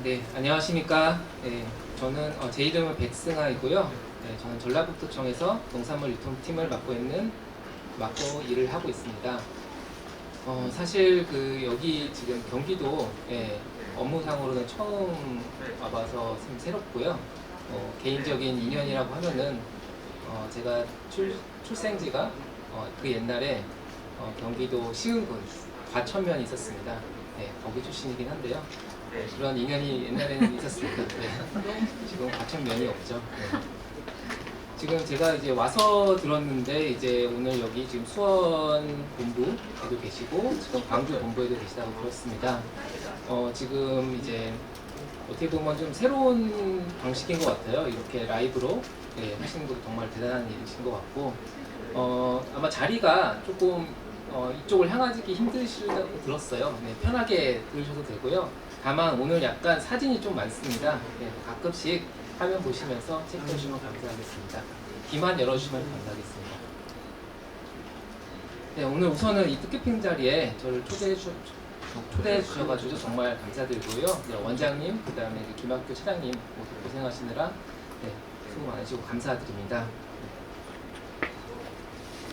네, 안녕하십니까. 네, 저는 제 이름은 백승아이고요. 네, 저는 전라북도청에서 농산물 유통팀을 맡고 일을 하고 있습니다. 사실 여기 지금 경기도 업무상으로는 처음 와봐서 좀 새롭고요. 개인적인 인연이라고 하면은 제가 출생지가 그 옛날에 경기도 시흥군 과천면이 있었습니다. 네, 거기 출신이긴 한데요. 그런 인연이 옛날에는 있었습니다. 네. 지금 과천면이 없죠. 네. 지금 제가 이제 와서 들었는데 이제 오늘 여기 지금 수원 본부에도 계시고 지금 광주 본부에도 계시다고 들었습니다. 지금 이제 어떻게 보면 좀 새로운 방식인 것 같아요. 이렇게 라이브로 하시는 것도 정말 대단한 일이신 것 같고 아마 자리가 조금 이쪽을 향하기 힘드시다고 들었어요. 네, 편하게 들으셔도 되고요. 다만 오늘 약간 사진이 좀 많습니다. 네, 가끔씩 화면 보시면서 체크해 주시면 감사하겠습니다. 귀만 열어주시면 감사하겠습니다. 네, 오늘 우선은 이 뜻깊은 자리에 저를 초대해 주셔가지고 정말 감사드리고요. 네, 원장님, 그 다음에 김학규 차장님 모두 고생하시느라 수고 많으시고 감사드립니다.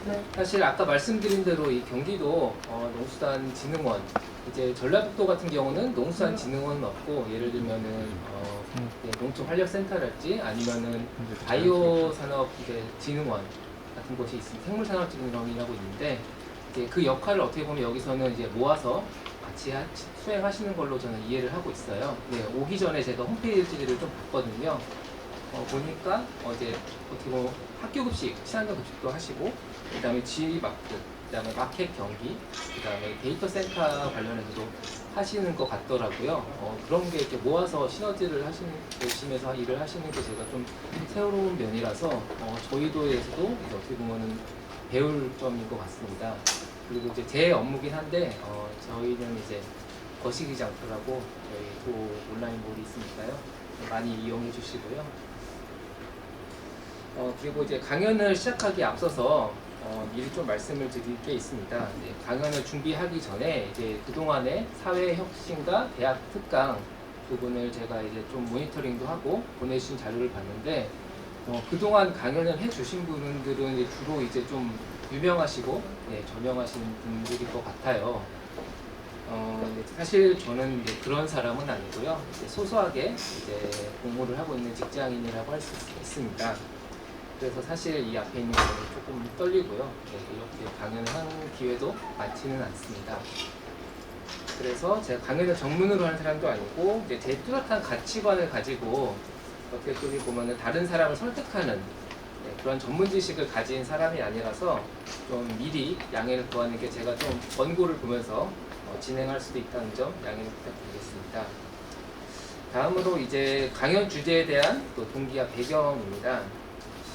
네. 사실 아까 말씀드린 대로 이 경기도 농수산진흥원 이제 전라북도 같은 경우는 농수산진흥원은 없고 예를 들면은 농촌환력센터랄지 아니면은 바이오산업 진흥원 같은 곳이 있습니다. 생물산업진흥원이라고 있는데 이제 그 역할을 어떻게 보면 여기서는 이제 모아서 같이 수행하시는 걸로 저는 이해를 하고 있어요. 네, 오기 전에 제가 홈페이지를 좀 봤거든요. 보니까 어제 어떻게 보면 학교급식, 친환경급식도 하시고 그 다음에 지마트, 그 다음에 마켓 경기, 그 다음에 데이터 센터 관련해서도 하시는 것 같더라고요. 그런 게 이렇게 모아서 시너지를 내시면서 일을 하시는 게 제가 좀 새로운 면이라서 저희도에서도 이제 어떻게 보면은 배울 점인 것 같습니다. 그리고 이제 제 업무긴 한데 저희는 이제 거시기 장터라고 저희 도 온라인몰이 있으니까요. 많이 이용해 주시고요. 그리고 이제 강연을 시작하기 앞서서 미리 좀 말씀을 드릴 게 있습니다. 네, 강연을 준비하기 전에 이제 그동안의 사회혁신과 대학 특강 부분을 제가 이제 좀 모니터링도 하고 보내주신 자료를 봤는데 그동안 강연을 해주신 분들은 이제 주로 이제 좀 유명하시고 저명하신 분들일 것 같아요. 사실 저는 이제 그런 사람은 아니고요. 이제 소소하게 이제 공부를 하고 있는 직장인이라고 할 수 있습니다. 그래서 사실 이 앞에 있는 거는 조금 떨리고요. 이렇게 강연을 한 기회도 많지는 않습니다. 그래서 제가 강연을 전문으로 하는 사람도 아니고 이제 제 뚜렷한 가치관을 가지고 어떻게 보면은 다른 사람을 설득하는 그런 전문 지식을 가진 사람이 아니라서 좀 미리 양해를 구하는 게 제가 좀 원고를 보면서 진행할 수도 있다는 점 양해를 부탁드리겠습니다. 다음으로 이제 강연 주제에 대한 또 동기와 배경입니다.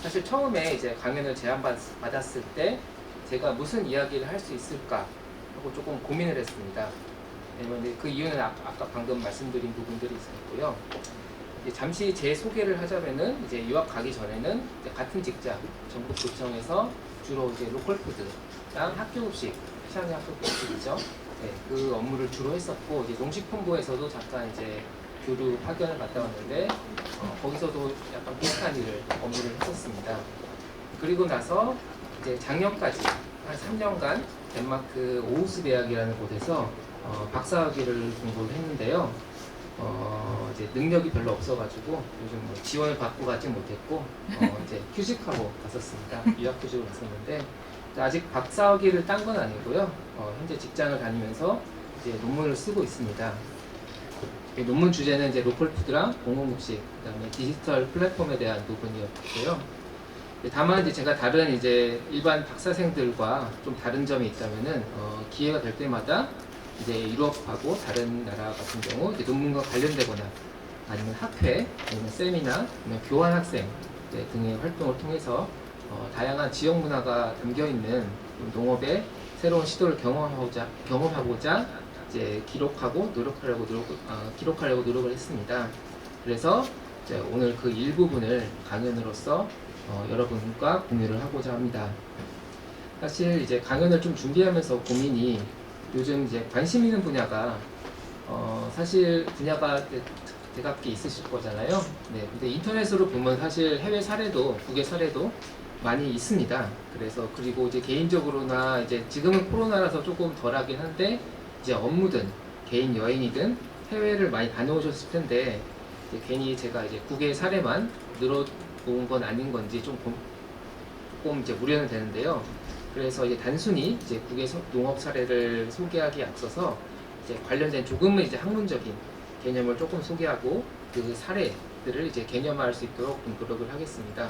사실 처음에 이제 강연을 제안받았을 때 제가 무슨 이야기를 할 수 있을까 하고 조금 고민을 했습니다. 왜냐면 그 이유는 아까 방금 말씀드린 부분들이 있었고요. 잠시 제 소개를 하자면은 이제 유학 가기 전에는 이제 같은 직장 전북도청에서 주로 이제 로컬푸드랑 학교급식, 친환경 학교급식이죠. 그 업무를 주로 했었고 이제 농식품부에서도 잠깐 이제 교류 파견을 갔다 왔는데 거기서도 약간 비슷한 업무를 했었습니다. 그리고 나서 이제 작년까지 한 3년간 덴마크 오우스 대학이라는 곳에서 박사학위를 공부를 했는데요. 이제 능력이 별로 없어가지고 요즘 뭐 지원을 받고 가지 못했고 이제 휴직하고 갔었습니다. 유학 휴직을 갔었는데 아직 박사학위를 딴 건 아니고요. 현재 직장을 다니면서 이제 논문을 쓰고 있습니다. 논문 주제는 이제 로컬푸드랑 공공급식, 그다음에 디지털 플랫폼에 대한 부분이었고요. 다만 이제 제가 다른 이제 일반 박사생들과 좀 다른 점이 있다면은 기회가 될 때마다 이제 유럽하고 다른 나라 같은 경우 이제 논문과 관련되거나 아니면 학회, 아니면 세미나, 아니면 교환 학생 등의 활동을 통해서 다양한 지역 문화가 담겨 있는 농업의 새로운 시도를 경험하고자 이제 기록하려고 노력을 했습니다. 그래서 이제 오늘 그 일부분을 강연으로서 여러분과 공유를 하고자 합니다. 사실 이제 강연을 좀 준비하면서 고민이 요즘 이제 관심 있는 분야가 사실 분야가 대각기 있으실 거잖아요. 네, 근데 인터넷으로 보면 사실 해외 사례도, 국외 사례도 많이 있습니다. 그래서 그리고 이제 개인적으로나 이제 지금은 코로나라서 조금 덜하긴 한데 이제 업무든 개인 여행이든 해외를 많이 다녀오셨을 텐데 이제 괜히 제가 이제 국외 사례만 늘어본 건 아닌 건지 조금 이제 우려는 되는데요. 그래서 이제 단순히 이제 국외 농업 사례를 소개하기에 앞서서 이제 관련된 조금은 이제 학문적인 개념을 조금 소개하고 그 사례들을 이제 개념화할 수 있도록 노력을 하겠습니다.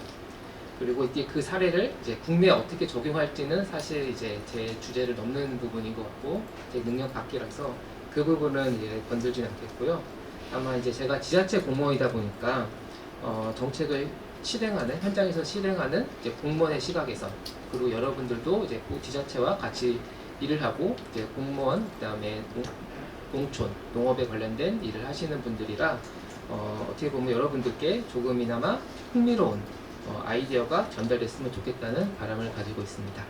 그리고 이제 그 사례를 이제 국내에 어떻게 적용할지는 사실 이제 제 주제를 넘는 부분인 것 같고 제 능력 밖이라서 그 부분은 이제 건들지는 않겠고요. 다만 이제 제가 지자체 공무원이다 보니까 정책을 실행하는 현장에서 실행하는 이제 공무원의 시각에서 그리고 여러분들도 이제 지자체와 같이 일을 하고 이제 공무원 그다음에 농촌 농업에 관련된 일을 하시는 분들이라 어떻게 보면 여러분들께 조금이나마 흥미로운 아이디어가 전달됐으면 좋겠다는 바람을 가지고 있습니다.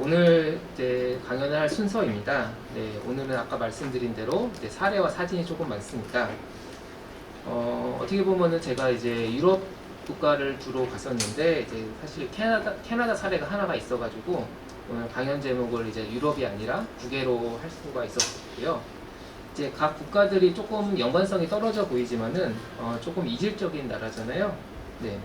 오늘 이제 강연을 할 순서입니다. 네, 오늘은 아까 말씀드린 대로 이제 사례와 사진이 조금 많습니다. 어떻게 보면은 제가 이제 유럽 국가를 주로 갔었는데 이제 사실 캐나다 사례가 하나가 있어가지고 오늘 강연 제목을 이제 유럽이 아니라 국외로 할 수가 있었고요. 이제 각 국가들이 조금 연관성이 떨어져 보이지만은 조금 이질적인 나라잖아요. 네.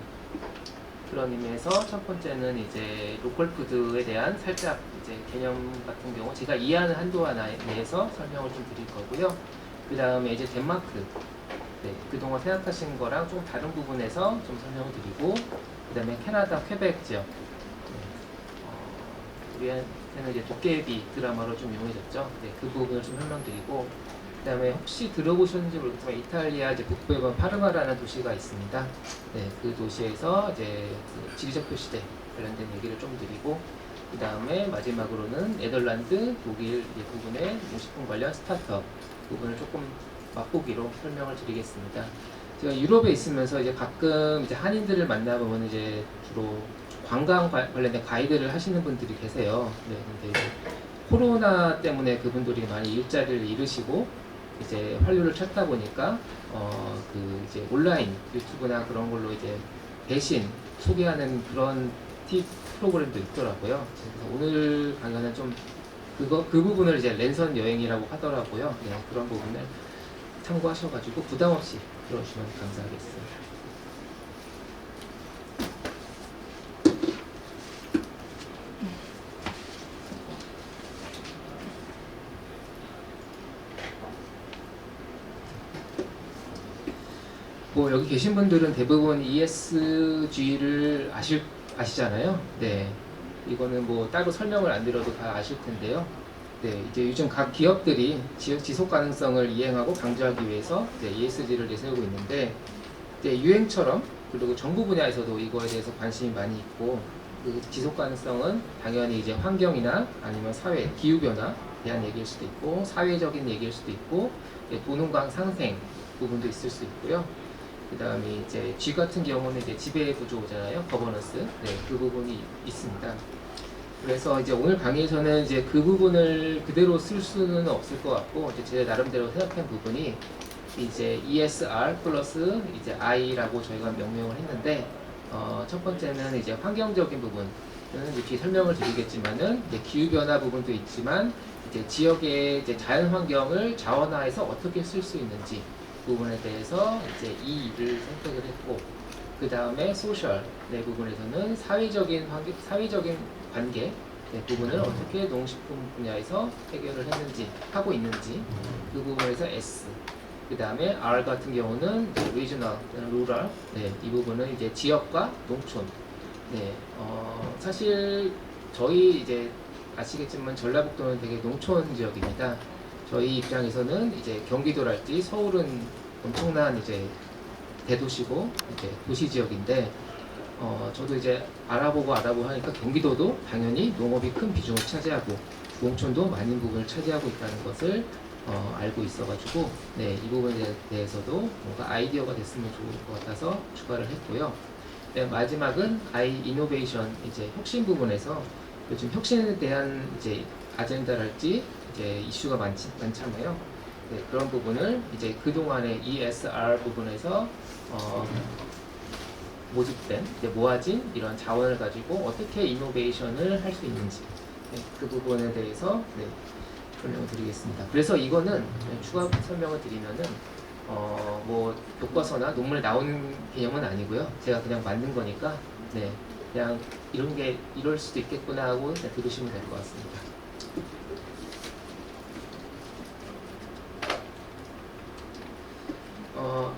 그런 의미에서 첫 번째는 이제 로컬 푸드에 대한 살짝 이제 개념 같은 경우 제가 이해하는 한도 내에서 설명을 좀 드릴 거고요. 그 다음에 이제 덴마크, 네, 그동안 생각하신 거랑 좀 다른 부분에서 좀 설명을 드리고, 그 다음에 캐나다 퀘벡 지역, 우리한테는 이제 도깨비 드라마로 좀 유명해졌죠. 네, 그 부분을 좀 설명드리고, 그 다음에 혹시 들어보셨는지 모르겠지만 이탈리아 이제 북부에 보면 파르마라는 도시가 있습니다. 네, 그 도시에서 이제 그 지리적 표시대 관련된 얘기를 좀 드리고, 그 다음에 마지막으로는 네덜란드, 독일 부분의 농식품 관련 스타트업 부분을 조금 맛보기로 설명을 드리겠습니다. 제가 유럽에 있으면서 이제 가끔 이제 한인들을 만나보면 이제 주로 관광 관련된 가이드를 하시는 분들이 계세요. 네, 근데 이제 코로나 때문에 그분들이 많이 일자리를 잃으시고 이제 활로를 찾다 보니까 그 이제 온라인 유튜브나 그런 걸로 이제 대신 소개하는 그런 팁 프로그램도 있더라고요. 그래서 오늘 강연은 좀 그 부분을 이제 랜선 여행이라고 하더라고요. 네, 그런 부분을 참고하셔가지고 부담 없이 들어주시면 감사하겠습니다. 뭐 여기 계신 분들은 대부분 ESG를 아시잖아요. 네, 이거는 뭐 따로 설명을 안 드려도 다 아실 텐데요. 네, 이제 요즘 각 기업들이 지속 가능성을 이행하고 강조하기 위해서 이제 ESG를 내세우고 있는데, 이제 유행처럼 그리고 정부 분야에서도 이거에 대해서 관심이 많이 있고, 그 지속 가능성은 당연히 이제 환경이나 아니면 사회, 기후 변화에 대한 얘기일 수도 있고, 사회적인 얘기일 수도 있고, 돈 원가 상생 부분도 있을 수 있고요. 그 다음에 이제 G 같은 경우는 이제 지배 구조잖아요. 거버넌스. 네, 그 부분이 있습니다. 그래서 이제 오늘 강의에서는 이제 그 부분을 그대로 쓸 수는 없을 것 같고, 이제 제 나름대로 생각한 부분이 이제 ESR 플러스 이제 I라고 저희가 명명을 했는데, 첫 번째는 이제 환경적인 부분은 이제 뒤에 설명을 드리겠지만은 이제 기후 변화 부분도 있지만 이제 지역의 이제 자연 환경을 자원화해서 어떻게 쓸 수 있는지 부분에 대해서 이제 이 일을 선택을 했고, 그 다음에 소셜 네 부분에서는 사회적인 관계 네 부분을 어떻게 농식품 분야에서 해결을 했는지 하고 있는지 그 부분에서 S, 그 다음에 R 같은 경우는 리저널, 루럴 네, 이 부분은 이제 지역과 농촌. 네, 사실 저희 이제 아시겠지만 전라북도는 되게 농촌 지역입니다. 저희 입장에서는 이제 경기도랄지 서울은 엄청난 이제 대도시고 이제 도시 지역인데, 저도 이제 알아보고 하니까 경기도도 당연히 농업이 큰 비중을 차지하고 농촌도 많은 부분을 차지하고 있다는 것을 알고 있어가지고, 네, 이 부분에 대해서도 뭔가 아이디어가 됐으면 좋을 것 같아서 추가를 했고요. 네, 마지막은 I 이노베이션 이제 혁신 부분에서 요즘 혁신에 대한 이제 아젠다랄지 이제 이슈가 많잖아요. 네, 그런 부분을 이제 그동안의 ESR 부분에서 모집된 모아진 이런 자원을 가지고 어떻게 이노베이션을 할 수 있는지, 네, 그 부분에 대해서 네, 설명을 드리겠습니다. 그래서 이거는 추가 설명을 드리면은 뭐 교과서나 논문에 나오는 개념은 아니고요. 제가 그냥 만든 거니까 네, 그냥 이런 게 이럴 수도 있겠구나 하고 그냥 들으시면 될 것 같습니다.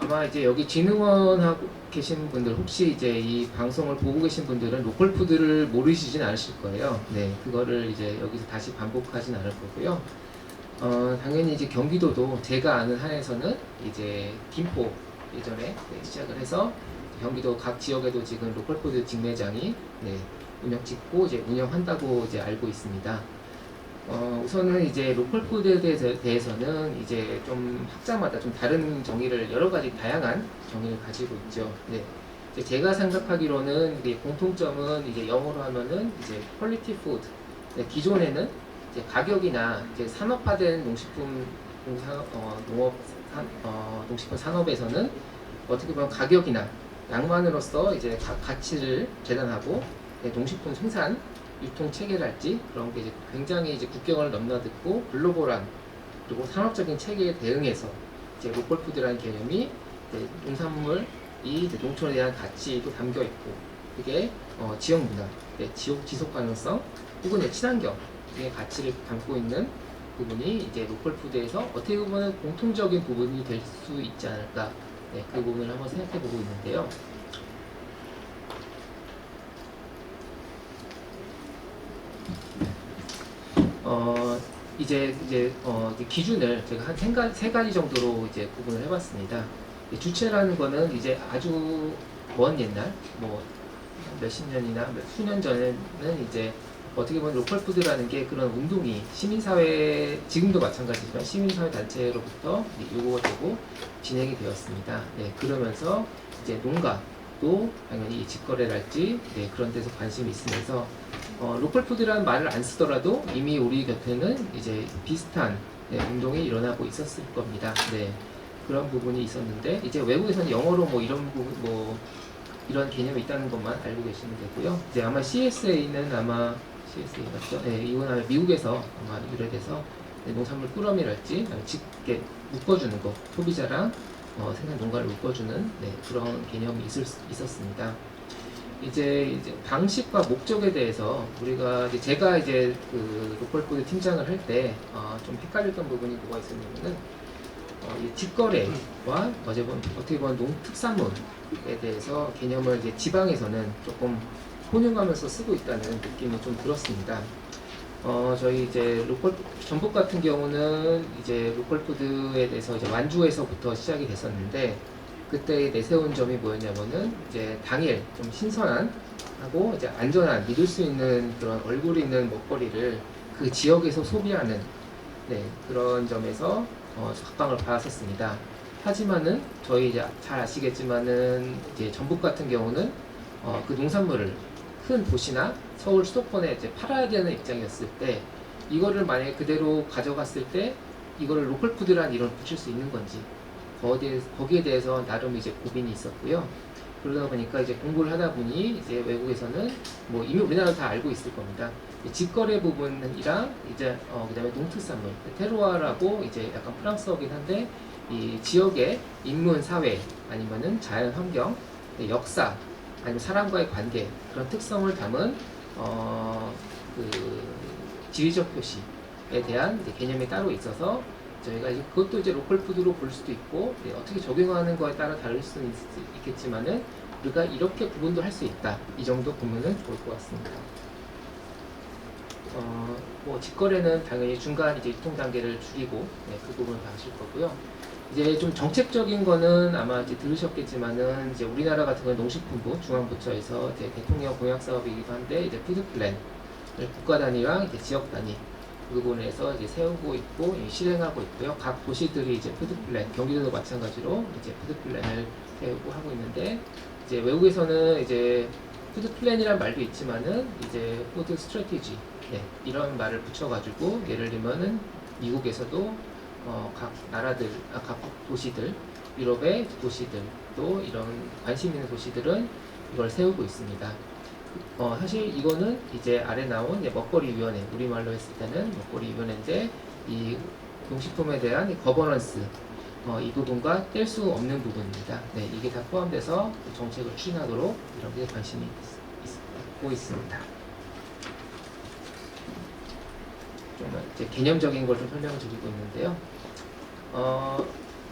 아마 이제 여기 진흥원 하고 계신 분들, 혹시 이제 이 방송을 보고 계신 분들은 로컬푸드를 모르시진 않으실 거예요. 네, 그거를 이제 여기서 다시 반복하진 않을 거고요. 당연히 이제 경기도도 제가 아는 한에서는 이제 김포 예전에 네, 시작을 해서 경기도 각 지역에도 지금 로컬푸드 직매장이 네, 운영짓고 이제 운영한다고 이제 알고 있습니다. 우선은 이제 로컬푸드에 대해서는 이제 좀 학자마다 좀 다른 정의를 여러 가지 다양한 정의를 가지고 있죠. 네. 이제 제가 생각하기로는 이게 공통점은 이제 영어로 하면은 이제 퀄리티 푸드. 네, 기존에는 이제 가격이나 이제 산업화된 농식품 산업에서는 어떻게 보면 가격이나 양만으로써 이제 가치를 계산하고 네, 농식품 생산 유통 체계랄지 그런 게 이제 굉장히 이제 국경을 넘나듣고 글로벌한 그리고 산업적인 체계에 대응해서 이제 로컬푸드라는 개념이 이제 농산물이 이제 농촌에 대한 가치도 담겨 있고 그게 지역 문화, 지속 가능성 혹은 친환경 등의 가치를 담고 있는 부분이 이제 로컬푸드에서 어떻게 보면 공통적인 부분이 될 수 있지 않을까 네, 그 부분을 한번 생각해 보고 있는데요. 이제 기준을 제가 한 세 가지 정도로 이제 구분을 해봤습니다. 주체라는 거는 이제 아주 먼 옛날, 뭐 몇십 년이나 수년 전에는 이제 어떻게 보면 로컬푸드라는 게 그런 운동이 시민사회, 지금도 마찬가지지만 시민사회 단체로부터 요구가 되고 진행이 되었습니다. 네, 그러면서 이제 농가도 당연히 직거래랄지 네, 그런 데서 관심이 있으면서 로컬푸드라는 말을 안 쓰더라도 이미 우리 곁에는 이제 비슷한 네, 운동이 일어나고 있었을 겁니다. 네, 그런 부분이 있었는데 이제 외국에서는 영어로 뭐 이런 부분 뭐 이런 개념이 있다는 것만 알고 계시면 되고요. 이제 아마 CSA는 아마 CSA 맞죠? 네, 이건 아마 미국에서 아마 유래돼서 네, 농산물 꾸러미랄지 직게 묶어주는 거 소비자랑 생산 농가를 묶어주는 네, 그런 개념이 있었습니다. 이제 방식과 목적에 대해서 우리가 제가 이제 그 로컬푸드 팀장을 할 때 좀 헷갈렸던 부분이 뭐가 있었냐면은 이 직거래와 어떻게 보면 농특산물에 대해서 개념을 이제 지방에서는 조금 혼용하면서 쓰고 있다는 느낌이 좀 들었습니다. 저희 이제 전북 같은 경우는 이제 로컬푸드에 대해서 이제 완주에서부터 시작이 됐었는데 그때 내세운 점이 뭐였냐면은 이제 당일 좀 신선한 하고 이제 안전한 믿을 수 있는 그런 얼굴 있는 먹거리를 그 지역에서 소비하는 네, 그런 점에서 각광을 받았었습니다. 하지만은 저희 이제 잘 아시겠지만은 이제 전북 같은 경우는 그 농산물을 큰 도시나 서울 수도권에 이제 팔아야 되는 입장이었을 때 이거를 만약에 그대로 가져갔을 때 이거를 로컬푸드라는 이름을 붙일 수 있는 건지 거기에 대해서 나름 이제 고민이 있었고요. 그러다 보니까 이제 공부를 하다 보니 이제 외국에서는 뭐 이미 우리나라 다 알고 있을 겁니다. 직거래 부분이랑 이제 그다음에 농특산물 테루아라고 이제 약간 프랑스어긴 한데 이 지역의 인문 사회 아니면은 자연 환경 역사 아니면 사람과의 관계 그런 특성을 담은 그 지리적 표시에 대한 이제 개념이 따로 있어서 저희가 이제 그것도 이제 로컬푸드로 볼 수도 있고 어떻게 적용하는 거에 따라 다를 수는 있겠지만은 우리가 이렇게 구분도 할 수 있다 이 정도 보면은 좋을 것 같습니다. 뭐 직거래는 당연히 중간 이제 유통 단계를 줄이고 네, 그 부분을 다 하실 거고요. 이제 좀 정책적인 거는 아마 이제 들으셨겠지만은 이제 우리나라 같은 경우 농식품부 중앙부처에서 이제 대통령 공약 사업이기도 한데 이제 푸드 플랜을 국가 단위랑 이제 지역 단위 그 부분에서 이제 세우고 있고 실행하고 있고요. 각 도시들이 이제 푸드 플랜, 경기도도 마찬가지로 이제 푸드 플랜을 세우고 하고 있는데 이제 외국에서는 이제 푸드 플랜이란 말도 있지만은 이제 푸드 스트래티지 이런 말을 붙여가지고 예를 들면은 미국에서도 각 나라들, 각 도시들, 유럽의 도시들 또 이런 관심 있는 도시들은 이걸 세우고 있습니다. 사실 이거는 이제 아래 나온 먹거리위원회, 우리말로 했을 때는 먹거리위원회인데 이 농식품에 대한 거버넌스 이 부분과 뗄 수 없는 부분입니다. 네, 이게 다 포함돼서 정책을 추진하도록 이렇게 관심이 있고 있습니다. 좀 이제 개념적인 걸 좀 설명을 드리고 있는데요.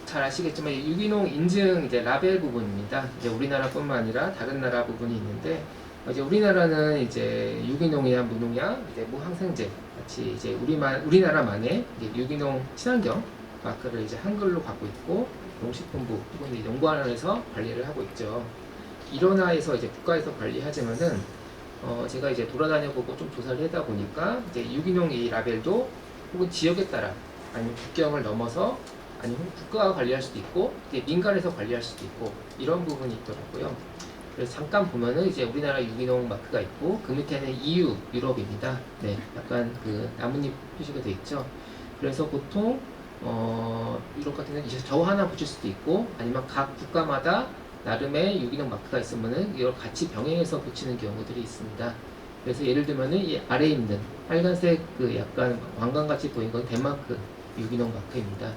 잘 아시겠지만 유기농 인증 이제 라벨 부분입니다. 이제 우리나라뿐만 아니라 다른 나라 부분이 있는데 이제 우리나라는 이제 유기농이나 무농약, 이제 무항생제 같이 이제 우리나라만의 이제 유기농 친환경 마크를 이제 한글로 갖고 있고 농식품부 혹은 이제 연구원에서 관리를 하고 있죠. 일원화에서 이제 국가에서 관리하지만은 제가 이제 돌아다녀보고 좀 조사를 하다 보니까 이제 유기농 이 라벨도 혹은 지역에 따라 아니면 국경을 넘어서 아니면 국가가 관리할 수도 있고 민간에서 관리할 수도 있고 이런 부분이 있더라고요. 그래서 잠깐 보면은 이제 우리나라 유기농 마크가 있고 그 밑에는 EU 유럽입니다. 네, 약간 그 나뭇잎 표시가 돼 있죠. 그래서 보통 유럽 같은 경우는 이제 저 하나 붙일 수도 있고 아니면 각 국가마다 나름의 유기농 마크가 있으면은 이걸 같이 병행해서 붙이는 경우들이 있습니다. 그래서 예를 들면은 이 아래에 있는 빨간색 그 약간 왕관같이 보이는 건 덴마크 유기농 마크입니다.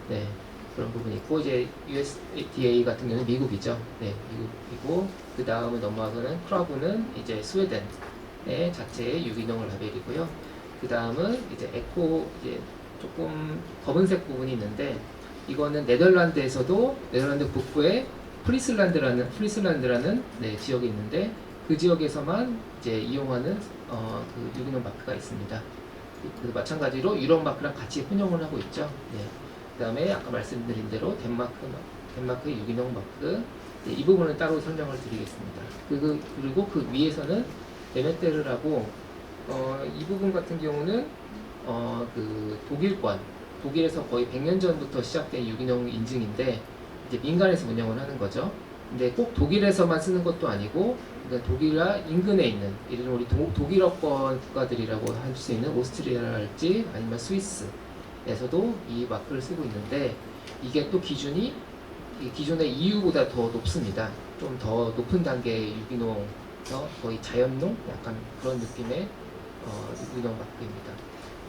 네, 그런 부분이 있고 이제 USDA 같은 경우는 미국이죠. 네, 미국이고 그 다음에 넘어가서는 크라브는 이제 스웨덴의 자체의 유기농 라벨이고요. 그 다음은 이제 에코 이제 조금 검은색 부분이 있는데 이거는 네덜란드에서도 네덜란드 북부에 프리슬란드라는 네, 지역이 있는데 그 지역에서만 이제 이용하는 그 유기농 마크가 있습니다. 그 마찬가지로 유럽 마크랑 같이 혼용을 하고 있죠. 네. 그 다음에 아까 말씀드린 대로 덴마크의 유기농 마크 네, 이 부분은 따로 설명을 드리겠습니다. 그리고 그 위에서는 데메테르라고 이 부분 같은 경우는 그 독일에서 거의 100년 전부터 시작된 유기농 인증인데 이제 민간에서 운영을 하는 거죠. 근데 꼭 독일에서만 쓰는 것도 아니고 그러니까 독일과 인근에 있는 예를 들면 우리 독일어권 국가들이라고 할 수 있는 오스트리아랄지 아니면 스위스에서도 이 마크를 쓰고 있는데 이게 또 기준이 기존의 EU보다 더 높습니다. 좀 더 높은 단계의 유기농에서 거의 자연농 약간 그런 느낌의 유기농 마크입니다.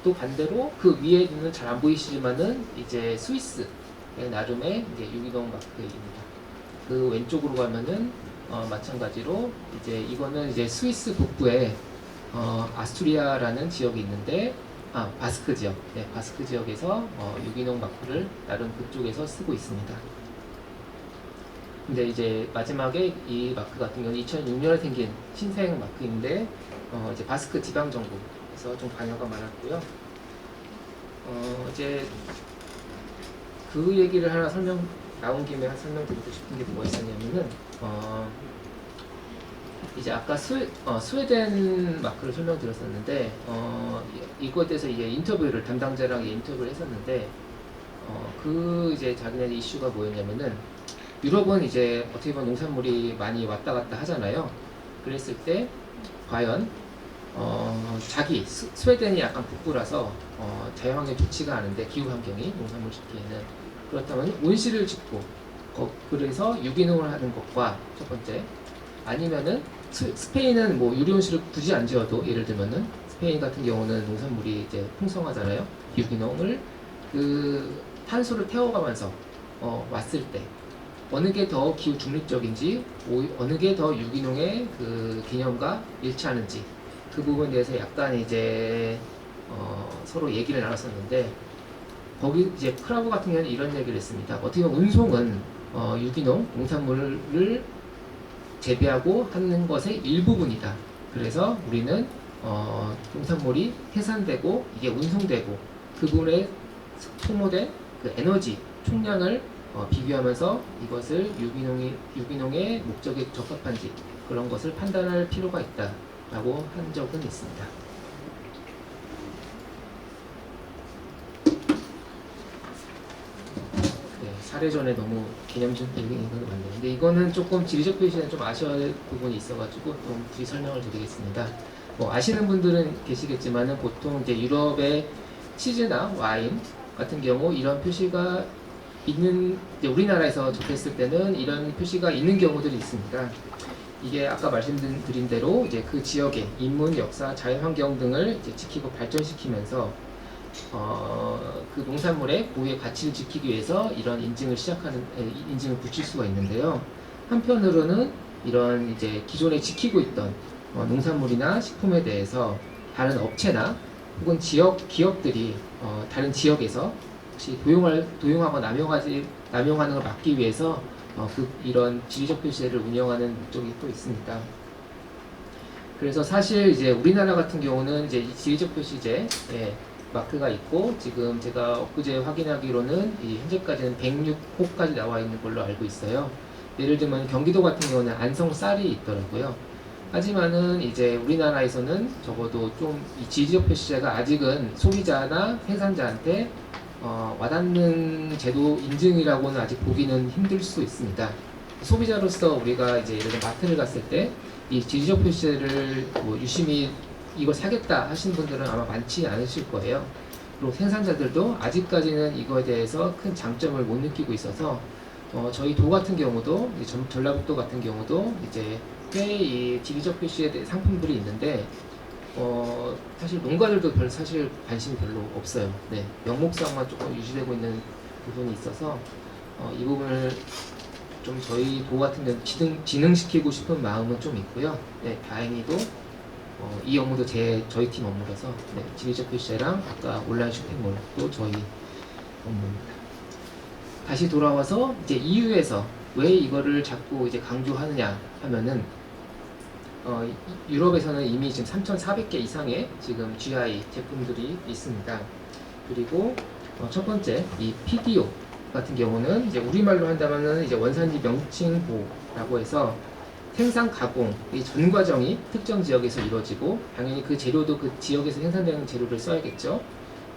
또 반대로 그 위에 있는 잘 안 보이시지만은 이제 스위스의 나름의 이제 유기농 마크입니다. 그 왼쪽으로 가면은 마찬가지로 이제 이거는 이제 스위스 북부에 아스투리아라는 지역이 있는데 바스크 지역, 네, 바스크 지역에서 유기농 마크를 나름 그쪽에서 쓰고 있습니다. 근데 이제 마지막에 이 마크 같은 경우는 2006년에 생긴 신생 마크인데 이제 바스크 지방 정부에서 좀 관여가 많았고요. 이제 그 얘기를 하나 나온 김에 설명드리고 싶은 게 뭐가 있었냐면은 이제 아까 스웨덴 마크를 설명드렸었는데 이거에 대해서 이제 담당자랑 인터뷰를 했었는데 그 이제 자기네 이슈가 뭐였냐면은 유럽은 이제 어떻게 보면 농산물이 많이 왔다 갔다 하잖아요. 그랬을 때 과연 스웨덴이 약간 북부라서 자연환경이 좋지가 않은데 기후 환경이 농산물 짓기에는 그렇다면 온실을 짓고 그래서 유기농을 하는 것과 첫 번째 아니면은 스페인은 뭐 유리온실을 굳이 안 지어도 예를 들면은 스페인 같은 경우는 농산물이 이제 풍성하잖아요. 유기농을 그 탄소를 태워가면서 왔을 때 어느 게 더 기후 중립적인지 어느 게 더 유기농의 그 개념과 일치하는지 그 부분에 대해서 약간 이제 서로 얘기를 나눴었는데 거기 이제 크라브 같은 경우는 이런 얘기를 했습니다. 어떻게 보면 운송은 유기농 농산물을 재배하고 하는 것의 일부분이다. 그래서 우리는 농산물이 해산되고 이게 운송되고 그 부분에 소모된 그 에너지 총량을 비교하면서 이것을 유기농의 목적에 적합한지 그런 것을 판단할 필요가 있다라고 한 적은 있습니다. 네, 사례전에 너무 개념적인 얘기가 많네요. 근데 이거는 조금 지리적 표시는 좀 아셔야 할 부분이 있어가지고 좀 뒤 설명을 드리겠습니다. 뭐 아시는 분들은 계시겠지만은 보통 이제 유럽의 치즈나 와인 같은 경우 이런 표시가 있는, 이제 우리나라에서 접했을 때는 이런 표시가 있는 경우들이 있습니다. 이게 아까 말씀드린 대로 이제 그 지역의 인문, 역사, 자연환경 등을 이제 지키고 발전시키면서 그 농산물의 고유의 가치를 지키기 위해서 이런 인증을 붙일 수가 있는데요. 한편으로는 이런 이제 기존에 지키고 있던 농산물이나 식품에 대해서 다른 업체나 혹은 기업들이 다른 지역에서 혹시 도용하고 남용하는 걸 막기 위해서 이런 지리적 표시를 운영하는 목적이 또 있습니다. 그래서 사실 이제 우리나라 같은 경우는 이제 이 지리적 표시제 마크가 있고, 지금 제가 엊그제 확인하기로는 현재까지는 106호까지 나와 있는 걸로 알고 있어요. 예를 들면 경기도 같은 경우는 안성 쌀이 있더라고요. 하지만은 이제 우리나라에서는 적어도 좀 이 지리적 표시제가 아직은 소비자나 생산자한테 와닿는 제도 인증이라고는 아직 보기는 힘들 수 있습니다. 소비자로서 우리가 이제 예를 들어 마트를 갔을 때 이 지리적 표시를 뭐 유심히 이걸 사겠다 하시는 분들은 아마 많지 않으실 거예요. 그리고 생산자들도 아직까지는 이거에 대해서 큰 장점을 못 느끼고 있어서 저희 도 같은 경우도 전라북도 같은 경우도 이제 꽤 이 지리적 표시에 대한 상품들이 있는데 사실 농가들도 사실 관심이 별로 없어요. 네, 명목상만 조금 유지되고 있는 부분이 있어서 이 부분을 좀 저희 도 같은 경우 진흥시키고 싶은 마음은 좀 있고요. 네, 다행히도 이 업무도 저희 팀 업무라서 네, 지리적 표시제랑 아까 온라인 쇼핑몰도 저희 업무입니다. 다시 돌아와서 이제 EU에서 왜 이거를 자꾸 이제 강조하느냐 하면은 유럽에서는 이미 지금 3,400개 이상의 지금 GI 제품들이 있습니다. 그리고 첫 번째 이 PDO 같은 경우는 이제 우리말로 한다면은 이제 원산지 명칭보라고 해서 생산 가공 이 전 과정이 특정 지역에서 이루어지고 당연히 그 재료도 그 지역에서 생산되는 재료를 써야겠죠.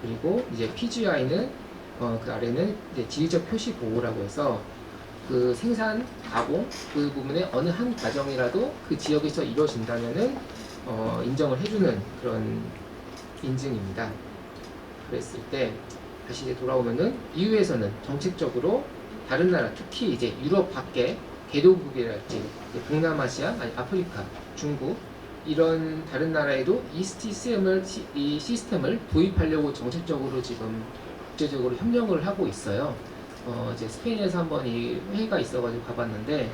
그리고 이제 PGI는 그 아래는 이제 지리적 표시 보호라고 해서 그 생산 가공 그 부분에 어느 한 과정이라도 그 지역에서 이루어진다면은 인정을 해주는 그런 인증입니다. 그랬을 때 다시 이제 돌아오면은 EU에서는 정책적으로 다른 나라 특히 이제 유럽 밖에 개도국이랄지 동남아시아 아니 아프리카 중국 이런 다른 나라에도 이 시스템을 도입하려고 정책적으로 지금 국제적으로 협력을 하고 있어요. 이제 스페인에서 한번 이 회의가 있어가지고 가봤는데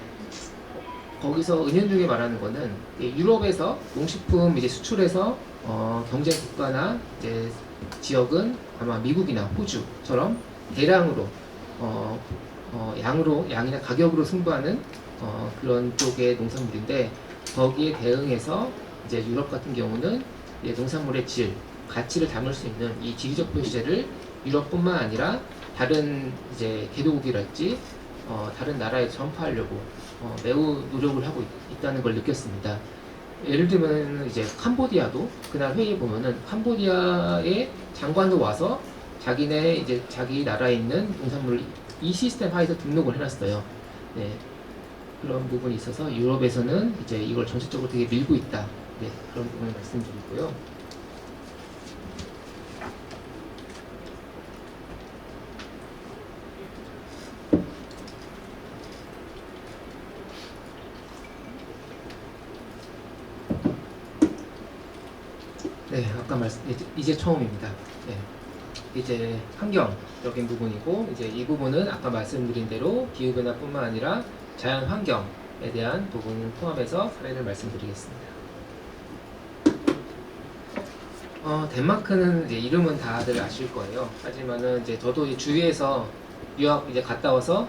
거기서 은연중에 말하는 거는 유럽에서 농식품 이제 수출해서 경쟁 국가나 이제 지역은 아마 미국이나 호주처럼 대량으로 양이나 가격으로 승부하는 그런 쪽의 농산물인데 거기에 대응해서 이제 유럽 같은 경우는 농산물의 질, 가치를 담을 수 있는 이 지리적 표시제를 유럽뿐만 아니라 다른 이제 개도국이랄지 다른 나라에 전파하려고 매우 노력을 하고 있다는 걸 느꼈습니다. 예를 들면 이제 캄보디아도 그날 회의에 보면은 캄보디아의 장관도 와서 자기네 이제 자기 나라에 있는 농산물을 이 시스템 하에서 등록을 해놨어요. 네, 그런 부분이 있어서 유럽에서는 이제 이걸 전체적으로 되게 밀고 있다. 네, 그런 부분을 말씀드리고요. 네, 아까 이제 처음입니다. 네. 이제 환경적인 부분이고 이제 이 부분은 아까 말씀드린 대로 기후변화뿐만 아니라 자연환경에 대한 부분을 포함해서 사례를 말씀드리겠습니다. 덴마크는 이제 이름은 다들 아실 거예요. 하지만은 이제 저도 주위에서 유학 이제 갔다 와서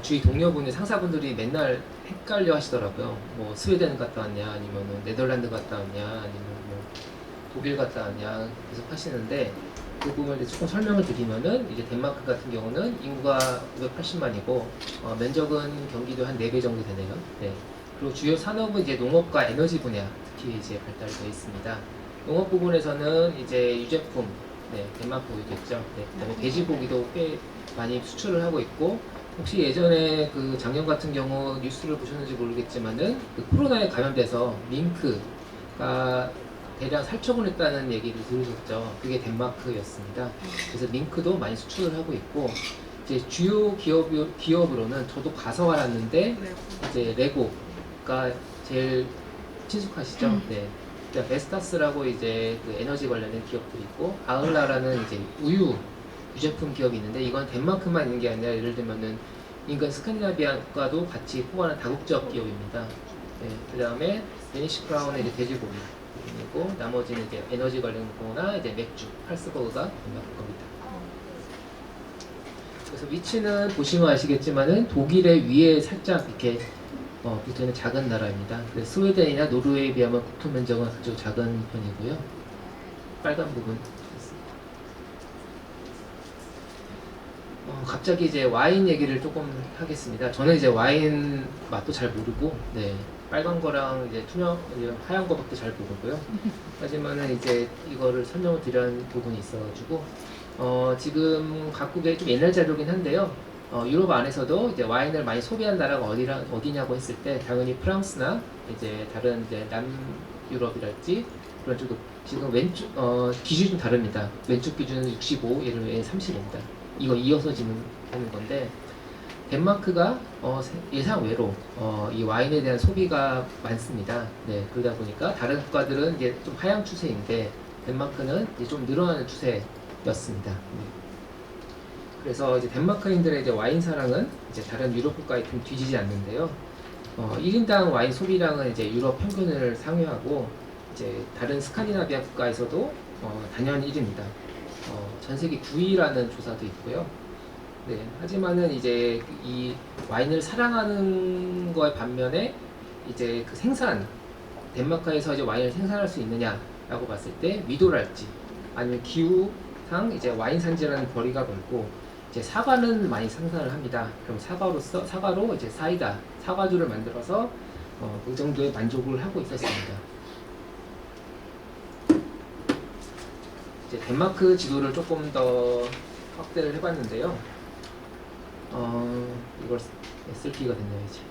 주위 동료분이 상사분들이 맨날 헷갈려 하시더라고요. 뭐 스웨덴 갔다 왔냐, 아니면 네덜란드 갔다 왔냐, 아니면 뭐 독일 갔다 왔냐 계속 하시는데 그 부분을 이제 조금 설명을 드리면은 이제 덴마크 같은 경우는 인구가 580만이고 면적은 경기도 한 4배 정도 되네요. 네. 그리고 주요 산업은 이제 농업과 에너지 분야 특히 이제 발달되어 있습니다. 농업 부분에서는 이제 유제품 네, 덴마크겠죠. 네, 그다음에 돼지고기도 꽤 많이 수출을 하고 있고, 혹시 예전에 그 작년 같은 경우 뉴스를 보셨는지 모르겠지만은 그 코로나에 감염돼서 밍크가 대량 살처분 했다는 얘기를 들으셨죠. 그게 덴마크였습니다. 그래서 밍크도 많이 수출을 하고 있고, 이제 주요 기업으로는 저도 가서 알았는데 이제 레고가 제일 친숙하시죠. 네. 그러니까 베스타스라고 이제 그 에너지 관련된 기업들이 있고, 아을라라는 이제 우유 유제품 기업이 있는데, 이건 덴마크만 있는 게 아니라 예를 들면은 인근 스칸디나비아과도 같이 포괄한 다국적 기업입니다. 네. 그 다음에 데니시 크라운은 이제 돼지고기이고, 나머지는 이제 에너지 관련 거나 이제 맥주, 칼스버그가 덴마크 겁니다. 그래서 위치는 보시면 아시겠지만은 독일의 위에 살짝 이렇게 붙어있는 작은 나라입니다. 그래서 스웨덴이나 노르웨이에 비하면 국토 면적은 아주 작은 편이고요. 빨간 부분. 갑자기 이제 와인 얘기를 조금 하겠습니다. 저는 이제 와인 맛도 잘 모르고, 네, 빨간 거랑 이제 투명, 이제 하얀 거밖에 잘 모르고요. 하지만은 이제 이거를 설명을 드리는 부분이 있어가지고, 지금 각국의 좀 옛날 자료긴 한데요. 유럽 안에서도 이제 와인을 많이 소비한 나라가 어디냐고 했을 때 당연히 프랑스나 이제 다른 이제 남유럽이랄지 그런 쪽도 지금 왼쪽 기준이 좀 다릅니다. 왼쪽 기준은 65, 얘는 30입니다. 이거 이어서 지금 하는 건데, 덴마크가 예상외로 이 와인에 대한 소비가 많습니다. 네, 그러다 보니까 다른 국가들은 이제 좀 하향 추세인데 덴마크는 이제 좀 늘어나는 추세였습니다. 그래서 이제 덴마크인들의 이제 와인 사랑은 이제 다른 유럽 국가에 좀 뒤지지 않는데요. 1인당 와인 소비량은 이제 유럽 평균을 상회하고 이제 다른 스칸디나비아 국가에서도 단연 1위입니다. 전 세계 9위라는 조사도 있고요. 네, 하지만은 이제 이 와인을 사랑하는 거에 반면에 이제 그 덴마크에서 이제 와인을 생산할 수 있느냐라고 봤을 때 위도랄지 아니면 기후상 이제 와인 산지라는 거리가 멀고 이제 사과는 많이 생산을 합니다. 그럼 사과로 이제 사과주를 만들어서 그 정도의 만족을 하고 있었습니다. 이제 덴마크 지도를 조금 더 확대를 해봤는데요. 이걸 쓸 기가 됐네요. 이제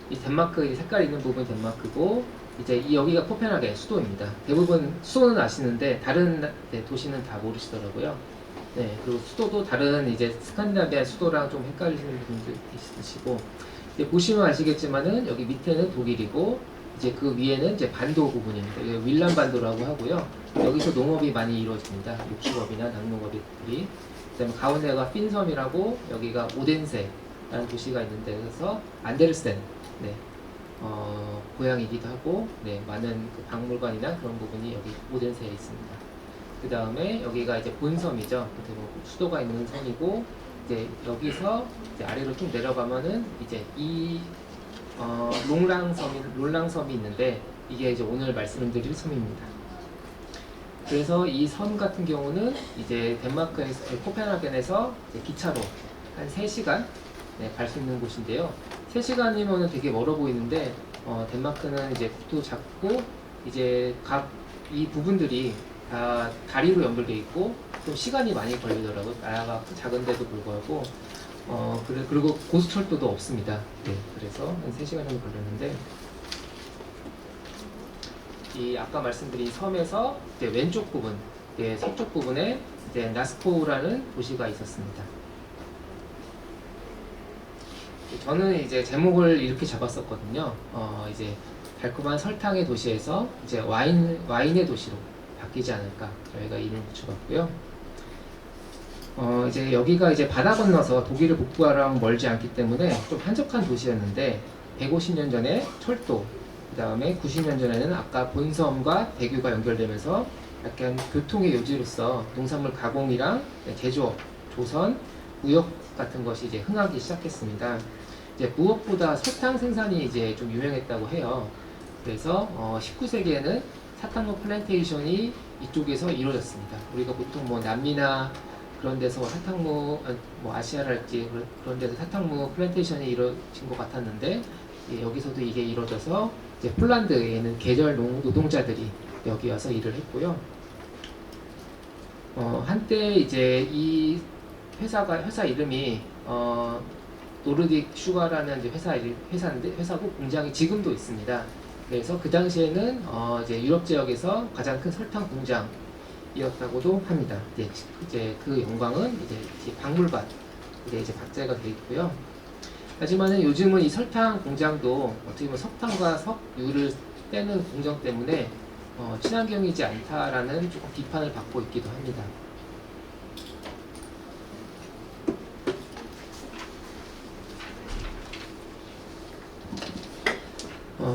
이 덴마크 이 색깔 있는 부분 덴마크고, 이제 여기가 코펜하겐 수도입니다. 대부분 수도는 아시는데 다른 도시는 다 모르시더라고요. 네, 그리고 수도도 다른 이제 스칸디나비아 수도랑 좀 헷갈리시는 분들 있으시고, 이제 보시면 아시겠지만은 여기 밑에는 독일이고 이제 그 위에는 이제 반도 부분입니다. 윌란 반도라고 하고요. 여기서 농업이 많이 이루어집니다. 육축업이나 낙농업이. 그다음에 가운데가 핀섬이라고, 여기가 오덴세라는 도시가 있는데, 그래서 안데르센, 네, 고향이기도 하고, 네, 많은 그 박물관이나 그런 부분이 여기 오덴세에 있습니다. 그 다음에 여기가 이제 본섬이죠. 수도가 있는 섬이고, 이제 여기서 이제 아래로 쭉 내려가면은 이제 이 롤랑섬이 있는데, 이게 이제 오늘 말씀드릴 섬입니다. 그래서 이 섬 같은 경우는 이제 덴마크에서 코펜하겐에서 이제 기차로 한 3시간 갈 수 있는 곳인데요. 3시간이면 되게 멀어 보이는데 덴마크는 이제 국도 작고 이제 각 이 부분들이 다 다리로 연결되어 있고 좀 시간이 많이 걸리더라고요. 나라가 작은데도 불구하고 그리고 고속철도도 없습니다. 네, 그래서 한 3시간 정도 걸렸는데, 이 아까 말씀드린 섬에서 이제 왼쪽 부분, 서쪽 부분에 이제 나스코우라는 도시가 있었습니다. 저는 이제 제목을 이렇게 잡았었거든요. 이제 달콤한 설탕의 도시에서 이제 와인의 도시로 바뀌지 않을까, 저희가 이름을 붙여봤고요. 이제 여기가 이제 바다 건너서 독일을 북부랑 멀지 않기 때문에 좀 한적한 도시였는데, 150년 전에 철도, 그 다음에 90년 전에는 아까 본섬과 대교가 연결되면서 약간 교통의 요지로서 농산물 가공이랑 제조업, 조선, 무역 같은 것이 이제 흥하기 시작했습니다. 이제 무엇보다 설탕 생산이 이제 좀 유명했다고 해요. 그래서 19세기에는 사탕무 플랜테이션이 이쪽에서 이루어졌습니다. 우리가 보통 뭐 남미나 그런 데서 사탕무, 뭐 아시아랄지 그런 데서 사탕무 플랜테이션이 이루어진 것 같았는데, 여기서도 이게 이루어져서 이제 폴란드에 있는 계절 노동자들이 여기 와서 일을 했고요. 한때 이제 이 회사 이름이 노르딕 슈가라는 이제 회사고 공장이 지금도 있습니다. 그래서 그 당시에는 이제 유럽 지역에서 가장 큰 설탕 공장이었다고도 합니다. 이제 그 영광은 이제 박물관 이제 박제가 되어 있고요. 하지만은 요즘은 이 설탕 공장도 어떻게 보면 석탄과 석유를 떼는 공정 때문에 친환경이지 않다라는 조금 비판을 받고 있기도 합니다.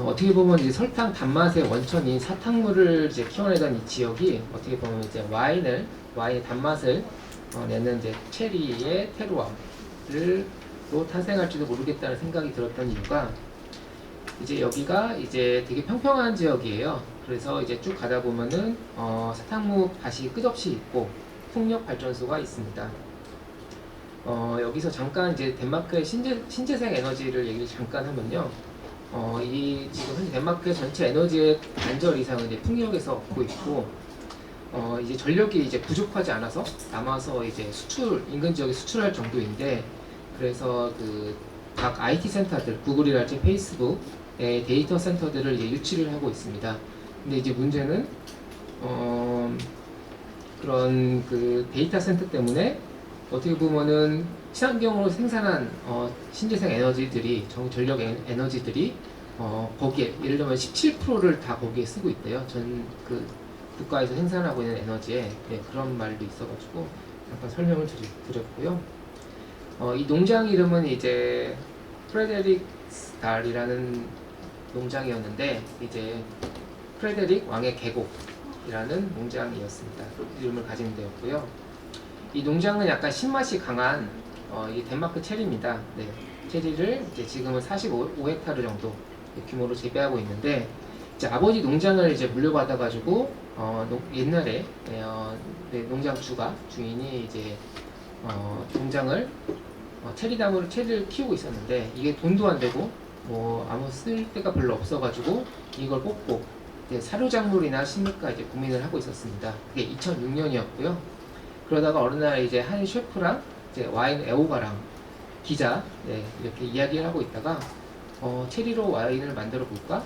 어떻게 보면 이제 설탕 단맛의 원천인 사탕물을 이제 키워내던 이 지역이 어떻게 보면 이제 와인의 단맛을 내는 이제 체리의 테루아를 탄생할지도 모르겠다는 생각이 들었던 이유가 이제 여기가 이제 되게 평평한 지역이에요. 그래서 이제 쭉 가다 보면은 사탕무 밭이 끝없이 있고 풍력 발전소가 있습니다. 여기서 잠깐 이제 덴마크의 신재생 에너지를 얘기를 잠깐 하면요. 이 지금 현재 덴마크의 전체 에너지의 반절 이상은 이제 풍력에서 얻고 있고, 이제 전력이 이제 부족하지 않아서 남아서 이제 인근 지역에 수출할 정도인데, 그래서 그 각 IT 센터들, 구글이랄지 페이스북의 데이터 센터들을 이제 유치를 하고 있습니다. 근데 이제 문제는 그런 그 데이터 센터 때문에 어떻게 보면은 친환경으로 생산한 신재생 에너지들이 전력 에너지들이 거기에 예를 들면 17%를 다 거기에 쓰고 있대요. 전 그 국가에서 생산하고 있는 에너지에 그런 말도 있어가지고 잠깐 설명을 드렸고요. 이 농장 이름은 이제 프레데릭스달이라는 농장이었는데 이제 프레데릭 왕의 계곡이라는 농장이었습니다. 이름을 가진 데였고요. 이 농장은 약간 신맛이 강한 이 덴마크 체리입니다. 네, 체리를 이제 지금은 45헥타르 정도 규모로 재배하고 있는데 이제 아버지 농장을 이제 물려받아가지고 옛날에 농장 주인이 이제 농장을 체리를 키우고 있었는데 이게 돈도 안 되고 아무 쓸 데가 별로 없어가지고 이걸 뽑고 사료작물이나 식물과 이제 고민을 하고 있었습니다. 그게 2006년이었고요. 그러다가 어느 날 이제 한 셰프랑 이제 와인 애호가랑 기자 이렇게 이야기를 하고 있다가 체리로 와인을 만들어 볼까?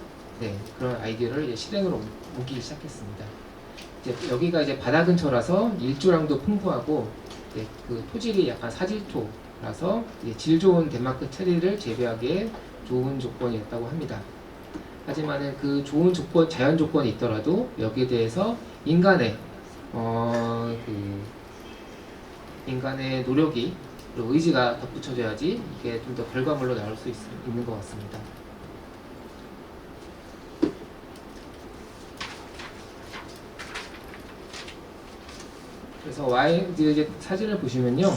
그런 아이디어를 이제 실행으로 옮기기 시작했습니다. 이제 여기가 이제 바다 근처라서 일조량도 풍부하고 그 토질이 약간 사질토라서 질 좋은 덴마크 체리를 재배하기에 좋은 조건이었다고 합니다. 하지만은 그 좋은 자연 조건이 있더라도 여기에 대해서 인간의 노력이 그리고 의지가 덧붙여져야지 이게 좀 더 결과물로 나올 수 있는 것 같습니다. 그래서 이제 사진을 보시면요,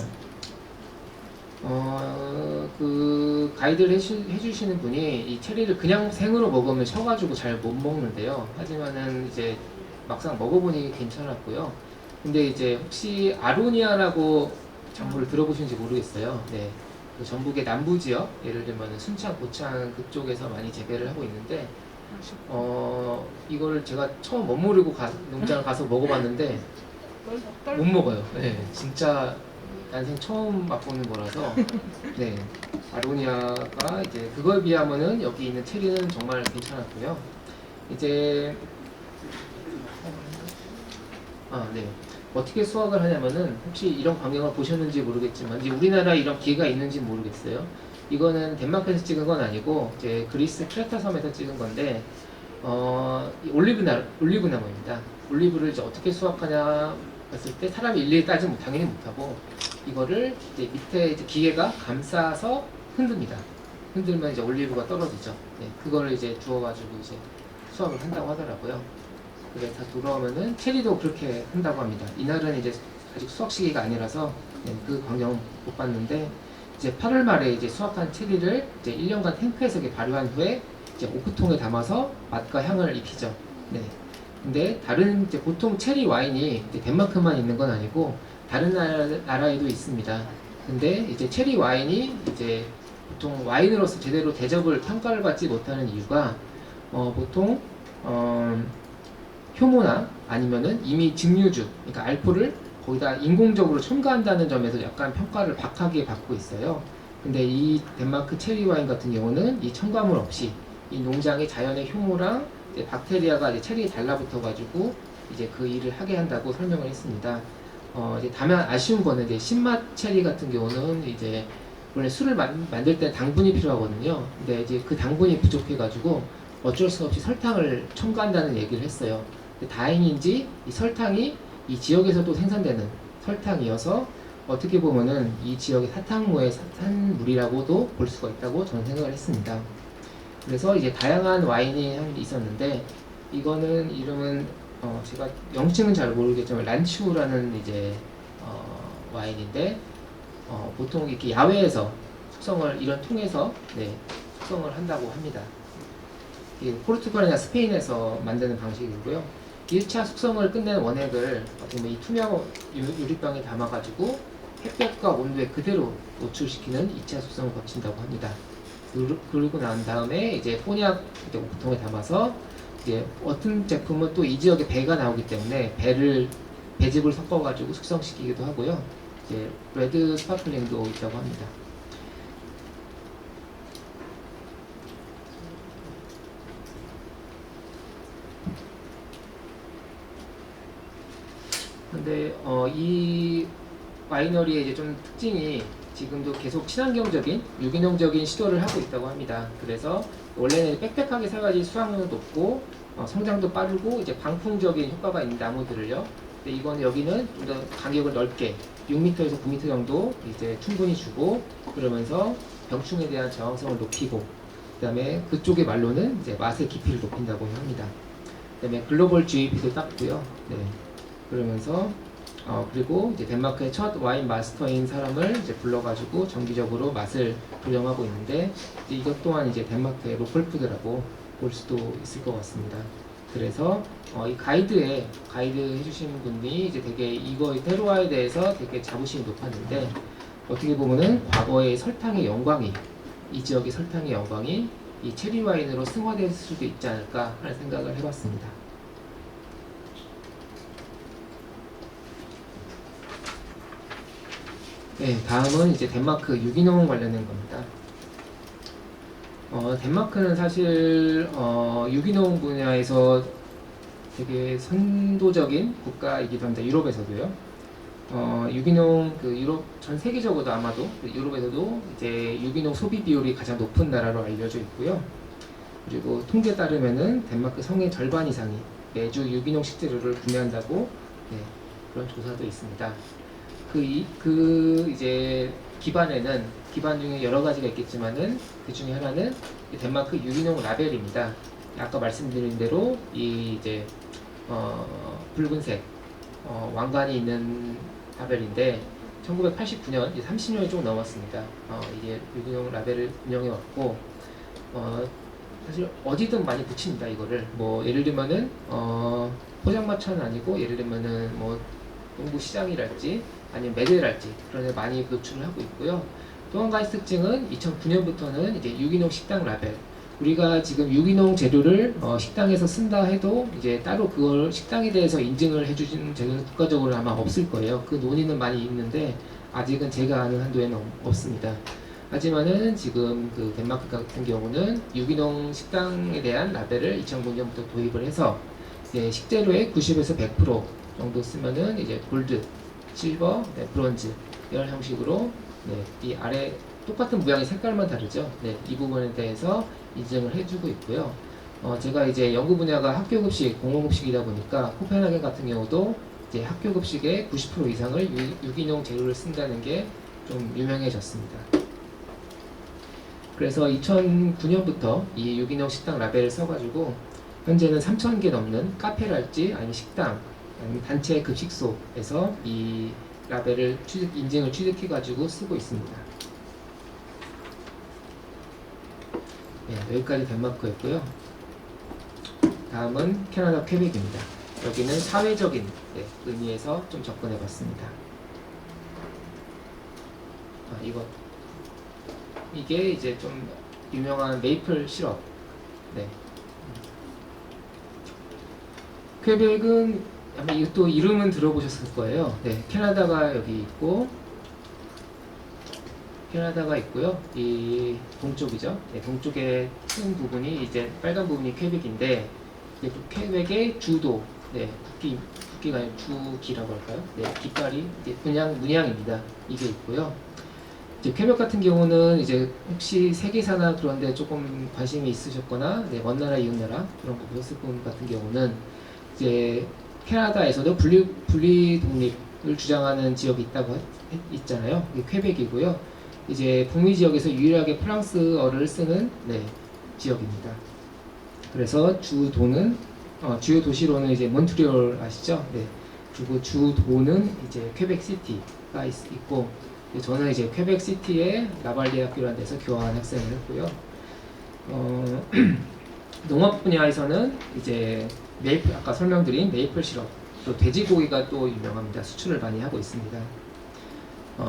그 가이드를 해주시는 분이 이 체리를 그냥 생으로 먹으면 셔가지고 잘 못 먹는데요. 하지만은 이제 막상 먹어보니 괜찮았고요. 근데 이제 혹시 아로니아라고 정보를 들어보시는지 모르겠어요. 그 전북의 남부 지역, 예를 들면 순창, 고창 그쪽에서 많이 재배를 하고 있는데, 이거를 제가 처음 멋모르고 농장을 가서 먹어봤는데 못 먹어요. 진짜 난생 처음 맛보는 거라서. 아로니아가 이제 그거에 비하면은 여기 있는 체리는 정말 괜찮았고요. 이제 어떻게 수확을 하냐면은 혹시 이런 광경을 보셨는지 모르겠지만 이제 우리나라 이런 기회가 있는지 모르겠어요. 이거는 덴마크에서 찍은 건 아니고 이제 그리스 크레타 섬에서 찍은 건데 올리브나무입니다. 올리브를 이제 어떻게 수확하냐 했을 때 사람이 일일이 따지면 당연히 못하고 이거를 이제 밑에 이제 기계가 감싸서 흔듭니다. 흔들면 이제 올리브가 떨어지죠. 그거를 이제 주워가지고 이제 수확을 한다고 하더라고요. 그래 다 돌아오면은 체리도 그렇게 한다고 합니다. 이날은 이제 아직 수확 시기가 아니라서 그 광경 못 봤는데 이제 8월 말에 이제 수확한 체리를 이제 1년간 탱크에서 발효한 후에 이제 오크통에 담아서 맛과 향을 익히죠. 근데 이제 보통 체리 와인이 이제 덴마크만 있는 건 아니고 다른 나라에도 있습니다. 근데 이제 체리 와인이 이제 보통 와인으로서 제대로 평가를 받지 못하는 이유가 보통 효모나 아니면은 이미 증류주, 그러니까 알코올을 거기다 인공적으로 첨가한다는 점에서 약간 평가를 박하게 받고 있어요. 근데 이 덴마크 체리 와인 같은 경우는 이 첨가물 없이 이 농장의 자연의 효모랑 이제 박테리아가 이제 체리에 달라붙어가지고 이제 그 일을 하게 한다고 설명을 했습니다. 이제 다만 아쉬운 거는 이제 신맛 체리 같은 경우는 이제 원래 술을 만들 때 당분이 필요하거든요. 근데 이제 그 당분이 부족해가지고 어쩔 수 없이 설탕을 첨가한다는 얘기를 했어요. 근데 다행인지 이 설탕이 이 지역에서도 생산되는 설탕이어서 어떻게 보면은 이 지역의 사탕무의 산물이라고도 볼 수가 있다고 저는 생각을 했습니다. 그래서 이제 다양한 와인이 있었는데 이거는 이름은 제가 명칭은 잘 모르겠지만 란치우라는 이제 와인인데 보통 이렇게 야외에서 숙성을 이런 통에서 숙성을 한다고 합니다. 포르투갈이나 스페인에서 만드는 방식이고요. 1차 숙성을 끝낸 원액을 이 투명 유리병에 담아가지고 햇볕과 온도에 그대로 노출시키는 2차 숙성을 거친다고 합니다. 그러고 난 다음에 이제 포냑 보통에 담아서 이제 어떤 제품은 또 이 지역에 배가 나오기 때문에 배즙을 섞어가지고 숙성시키기도 하고요. 이제 레드 스파클링도 있다고 합니다. 근데 이 와이너리의 이제 좀 특징이 지금도 계속 친환경적인 유기농적인 시도를 하고 있다고 합니다. 그래서 원래는 빽빽하게 사가지 수확량도 높고 성장도 빠르고 이제 방풍적인 효과가 있는 나무들을요. 근데 이건 여기는 좀 더 간격을 넓게 6m에서 9m 정도 이제 충분히 주고 그러면서 병충에 대한 저항성을 높이고 그다음에 그쪽의 말로는 이제 맛의 깊이를 높인다고 합니다. 그다음에 글로벌 GAP도 땄고요. 네. 그러면서 그리고 이제 덴마크의 첫 와인 마스터인 사람을 이제 불러가지고 정기적으로 맛을 조정하고 있는데 이것 또한 이제 덴마크의 로컬 푸드라고 볼 수도 있을 것 같습니다. 그래서 이 가이드 해주신 분이 이제 되게 이거 테루아에 대해서 되게 자부심이 높았는데 어떻게 보면은 과거의 설탕의 영광이 이 지역의 설탕의 영광이 이 체리 와인으로 승화될 수도 있지 않을까 하는 생각을 해봤습니다. 네, 다음은 이제 덴마크 유기농 관련된 겁니다. 덴마크는 사실 유기농 분야에서 되게 선도적인 국가이기도 합니다. 유럽에서도요. 유기농 유럽 전 세계적으로도 아마도 유럽에서도 이제 유기농 소비 비율이 가장 높은 나라로 알려져 있고요. 그리고 통계에 따르면은 덴마크 성의 절반 이상이 매주 유기농 식재료를 구매한다고 그런 조사도 있습니다. 이제 기반 중에 여러 가지가 있겠지만은 그 중에 하나는 덴마크 유기농 라벨입니다. 아까 말씀드린 대로 이 이제 붉은색 왕관이 있는 라벨인데 1989년 30년이 좀 넘었습니다. 이게 유기농 라벨을 운영해 왔고 사실 어디든 많이 붙입니다. 이거를 뭐 예를 들면은 포장마차는 아니고 예를 들면은 뭐 농구 시장이랄지 아니면 매대랄지 그런 데 많이 노출을 하고 있고요. 또 한 가지 특징은 2009년부터는 이제 유기농 식당 라벨. 우리가 지금 유기농 재료를 식당에서 쓴다 해도 이제 따로 그걸 식당에 대해서 인증을 해주시는 제도는 국가적으로 아마 없을 거예요. 그 논의는 많이 있는데 아직은 제가 아는 한도에는 없습니다. 하지만은 지금 그 덴마크 같은 경우는 유기농 식당에 대한 라벨을 2009년부터 도입을 해서 이제 식재료의 90에서 100% 정도 쓰면은 이제 골드, 실버, 브론즈 이런 형식으로 이 아래 똑같은 모양의 색깔만 다르죠. 이 부분에 대해서 인증을 해주고 있고요. 제가 이제 연구 분야가 학교급식, 공공급식이다 보니까 코펜하겐 같은 경우도 이제 학교급식의 90% 이상을 유기농 재료를 쓴다는 게 좀 유명해졌습니다. 그래서 2009년부터 이 유기농 식당 라벨을 써가지고 현재는 3,000개 넘는 카페랄지 아니면 식당 아니면 단체 급식소에서 이 라벨을 인증을 취득해가지고 쓰고 있습니다. 여기까지 덴마크였고요. 다음은 캐나다 퀘벡입니다. 여기는 사회적인 의미에서 좀 접근해봤습니다. 이게 이제 좀 유명한 메이플 시럽. 퀘벡은 아마 이것도 이름은 들어보셨을 거예요. 네, 캐나다가 여기 있고, 캐나다가 있고요. 이 동쪽이죠. 네, 동쪽의 큰 부분이 이제 빨간 부분이 퀘벡인데, 이제 퀘벡의 주도, 네, 국기가 아니라 주기라고 할까요? 네, 깃발이 이제 문양입니다. 이게 있고요. 이제 퀘벡 같은 경우는 이제 혹시 세계사나 그런데 조금 관심이 있으셨거나, 네, 먼 나라 이웃 나라 그런 거 보셨을 분 같은 경우는 이제 캐나다에서도 분리 독립을 주장하는 지역이 있잖아요. 이게 퀘벡이고요. 이제 북미 지역에서 유일하게 프랑스어를 쓰는 네, 지역입니다. 그래서 주요 도시로는 이제 몬트리올 아시죠? 네. 그리고 주도는 이제 퀘벡 시티가 있고, 저는 이제 퀘벡 시티의 라발 대학교라는 데서 교환 학생을 했고요. 농업 분야에서는 이제 아까 설명드린 메이플 시럽, 또 돼지고기가 또 유명합니다. 수출을 많이 하고 있습니다.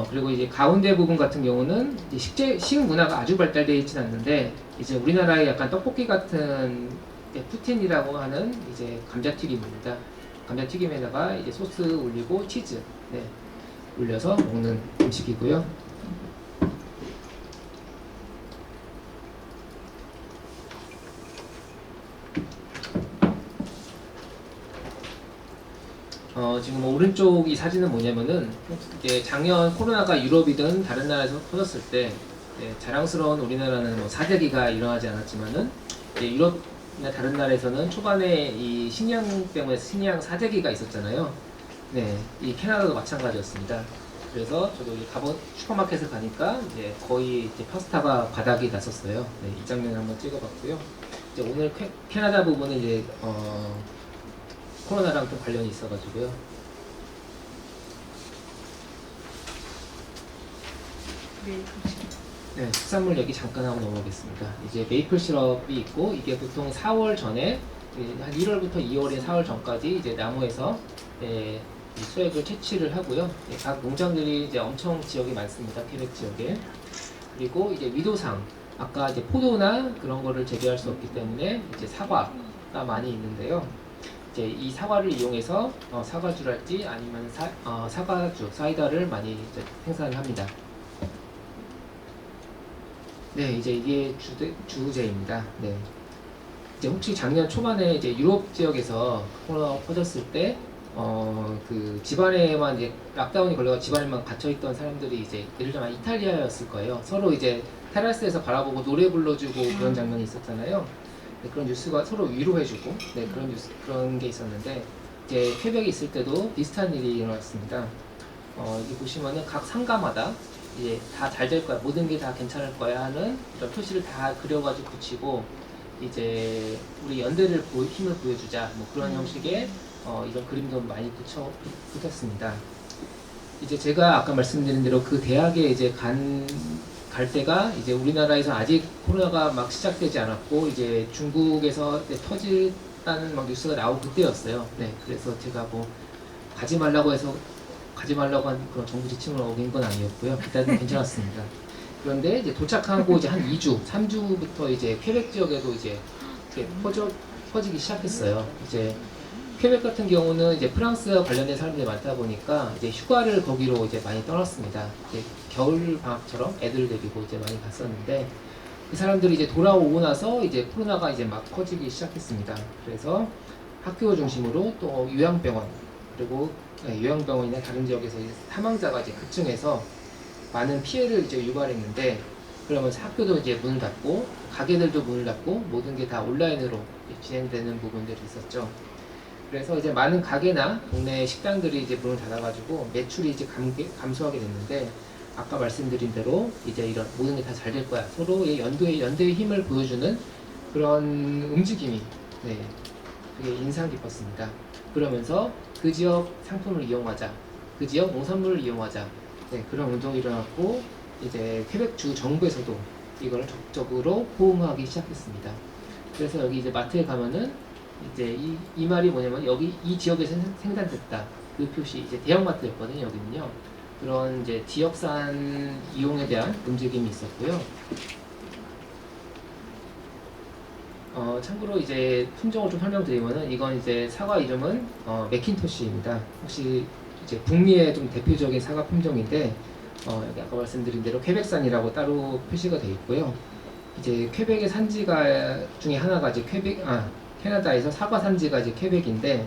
그리고 이제 가운데 부분 같은 경우는 이제 식문화가 아주 발달되어 있지는 않는데, 이제 우리나라의 약간 떡볶이 같은 푸틴이라고 하는 이제 감자튀김입니다. 감자튀김에다가 이제 소스 올리고 치즈, 네, 올려서 먹는 음식이고요. 지금 오른쪽 이 사진은 뭐냐면은 이제 작년 코로나가 유럽이든 다른 나라에서 터졌을 때 자랑스러운 우리나라는 뭐 사재기가 일어나지 않았지만은 유럽이나 다른 나라에서는 초반에 이 식량 때문에 식량 사재기가 있었잖아요. 네, 이 캐나다도 마찬가지였습니다. 그래서 저도 슈퍼마켓을 가니까 이제 거의 이제 파스타가 바닥이 났었어요. 네, 이 장면을 한번 찍어봤고요. 이제 오늘 캐나다 부분은 이제 코로나랑 좀 관련이 있어가지고요. 네, 특산물 얘기 잠깐 하고 넘어가겠습니다. 이제 메이플 시럽이 있고, 이게 보통 4월 전에 한 1월부터 2월인 4월 전까지 이제 나무에서 이 수액을 채취를 하고요. 각 농장들이 이제 엄청 지역이 많습니다. 퀘벡 지역에. 그리고 이제 위도상, 아까 이제 포도나 그런 거를 재배할 수 없기 때문에 이제 사과가 많이 있는데요. 이제 이 사과를 이용해서 사과주랄지 아니면 사과주, 사이다를 많이 이제 생산을 합니다. 네, 이제 이게 주제입니다. 네. 이제 혹시 작년 초반에 이제 유럽 지역에서 코로나 퍼졌을 때, 그 집안에만 이제 락다운이 걸려서 집안에만 갇혀있던 사람들이 이제 예를 들면 이탈리아였을 거예요. 서로 이제 테라스에서 바라보고 노래 불러주고 그런 장면이 있었잖아요. 네, 그런 뉴스가 서로 위로해주고, 네, 그런 게 있었는데, 이제 퀘벡에 있을 때도 비슷한 일이 일어났습니다. 여기 보시면은 각 상가마다 이제 다 잘 될 거야, 모든 게 다 괜찮을 거야 하는 이런 표시를 다 그려가지고 붙이고, 이제 우리 연대를 힘을 보여주자, 뭐 그런 형식의 이런 그림도 많이 붙였습니다. 이제 제가 아까 말씀드린 대로 그 대학에 이제 갈 때가 이제 우리나라에서 아직 코로나가 막 시작되지 않았고, 이제 중국에서 터진다는 막 뉴스가 나오고 그때였어요. 네, 그래서 제가 뭐 가지 말라고 한 그런 정부 지침을 어긴 건 아니었고요. 일단은 괜찮았습니다. 그런데 이제 도착하고 이제 한 2주, 3주부터 이제 퀘벡 지역에도 이제 퍼지기 시작했어요. 이제 퀘벡 같은 경우는 이제 프랑스와 관련된 사람들이 많다 보니까 이제 휴가를 거기로 이제 많이 떠났습니다. 이제 겨울 방학처럼 애들 데리고 이제 많이 갔었는데, 그 사람들이 이제 돌아오고 나서 이제 코로나가 이제 막 퍼지기 시작했습니다. 그래서 학교 중심으로 또 요양병원, 그리고 요양병원이나 다른 지역에서 이제 사망자가 이제 급증해서 많은 피해를 이제 유발했는데, 그러면서 학교도 이제 문을 닫고 가게들도 문을 닫고 모든 게 다 온라인으로 진행되는 부분들이 있었죠. 그래서 이제 많은 가게나 동네 식당들이 이제 문을 닫아가지고 매출이 이제 감소하게 됐는데, 아까 말씀드린 대로 이제 이런 모든 게 다 잘 될 거야, 서로의 연대의 힘을 보여주는 그런 움직임이, 네, 되게 인상 깊었습니다. 그러면서 그 지역 상품을 이용하자, 그 지역 농산물을 이용하자, 네, 그런 운동이 일어났고, 이제 퀘벡 주 정부에서도 이걸 적극적으로 호응하기 시작했습니다. 그래서 여기 이제 마트에 가면은 이제 이 말이 뭐냐면, 여기 이 지역에서 생산됐다, 그 표시, 이제 대형마트였거든요. 여기는요. 그런 이제 지역산 이용에 대한 움직임이 있었고요. 참고로 이제 품종을 좀 설명드리면은 이건 이제 사과 이름은 맥킨토시입니다. 혹시 이제 북미의 좀 대표적인 사과 품종인데 여기 아까 말씀드린 대로 퀘벡산이라고 따로 표시가 되어 있고요. 이제 퀘벡의 산지가 중에 하나가 이제 캐나다에서 사과 산지가 이제 퀘벡인데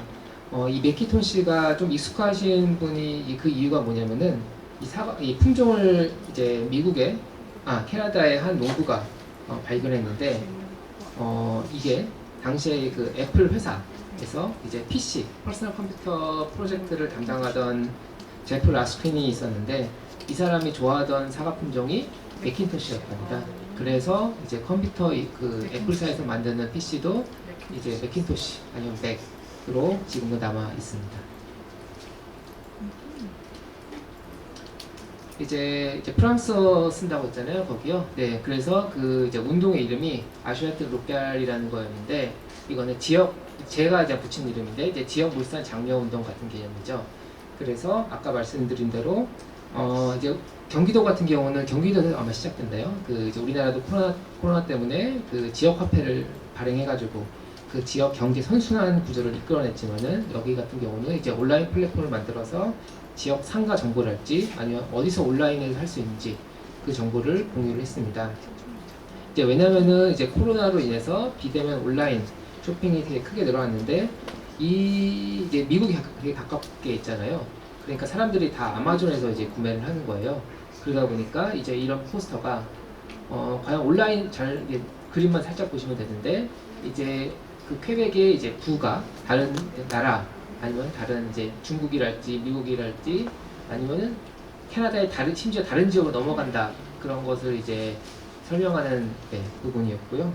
이 맥킨토시가 좀 익숙하신 분이 그 이유가 뭐냐면은 이 품종을 이제 캐나다의 한 농부가 발견했는데 이게 당시에 그 애플 회사에서 이제 PC, 퍼스널 컴퓨터 프로젝트를 담당하던 제프 라스킨이 있었는데 이 사람이 좋아하던 사과 품종이 맥킨토시였답니다. 그래서 이제 그 애플사에서 만드는 PC도 이제 맥킨토시 아니면 맥으로 지금도 남아 있습니다. 이제 프랑스어 쓴다고 했잖아요, 거기요. 네, 그래서 그 이제 운동의 이름이 아슈아트 로얄이라는 거였는데 이거는 제가 이제 붙인 이름인데 이제 지역 물산 장려 운동 같은 개념이죠. 그래서 아까 말씀드린 대로 이제 경기도 같은 경우는 경기도에서 아마 시작된대요. 그 이제 우리나라도 코로나 때문에 그 지역 화폐를 발행해가지고 그 지역 경제 선순환 구조를 이끌어냈지만은 여기 같은 경우는 이제 온라인 플랫폼을 만들어서 지역 상가 정보랄지 아니면 어디서 온라인에서 할 수 있는지 그 정보를 공유를 했습니다. 이제 왜냐면은 이제 코로나로 인해서 비대면 온라인 쇼핑이 되게 크게 늘어났는데 이제 미국이 되게 가깝게 있잖아요. 그러니까 사람들이 다 아마존에서 이제 구매를 하는 거예요. 그러다 보니까 이제 이런 포스터가 과연 온라인 그림만 살짝 보시면 되는데 이제 그 퀘벡의 이제 부가 다른 나라 아니면 다른 이제 중국이랄지 미국이랄지 아니면은 캐나다의 심지어 다른 지역으로 넘어간다 그런 것을 이제 설명하는 부분이었고요.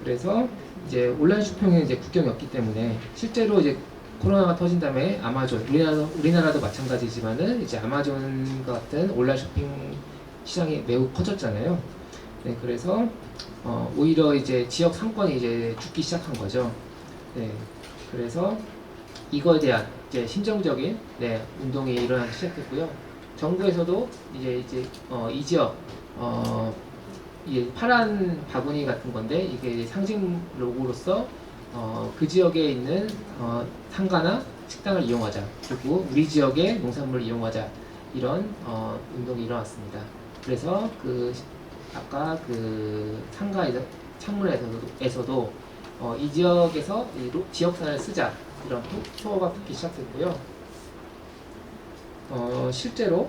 그래서 이제 온라인 쇼핑은 이제 국경이 없기 때문에 실제로 이제 코로나가 터진 다음에 아마존 우리나라도 마찬가지지만은 이제 아마존 같은 온라인 쇼핑 시장이 매우 커졌잖아요. 네, 그래서 오히려 이제 지역 상권이 이제 죽기 시작한 거죠. 네, 그래서 이거에 대한 이제 심정적인 운동이 일어나기 시작했고요. 정부에서도 이제 이 지역 이게 파란 바구니 같은 건데 이게 상징 로고로서 그 지역에 있는 상가나 식당을 이용하자 그리고 우리 지역의 농산물을 이용하자 이런 운동이 일어났습니다. 그래서 아까 그 상가에서 창문에서도 이 지역에서 지역산을 쓰자 이런 투어가 붙기 시작했고요. 실제로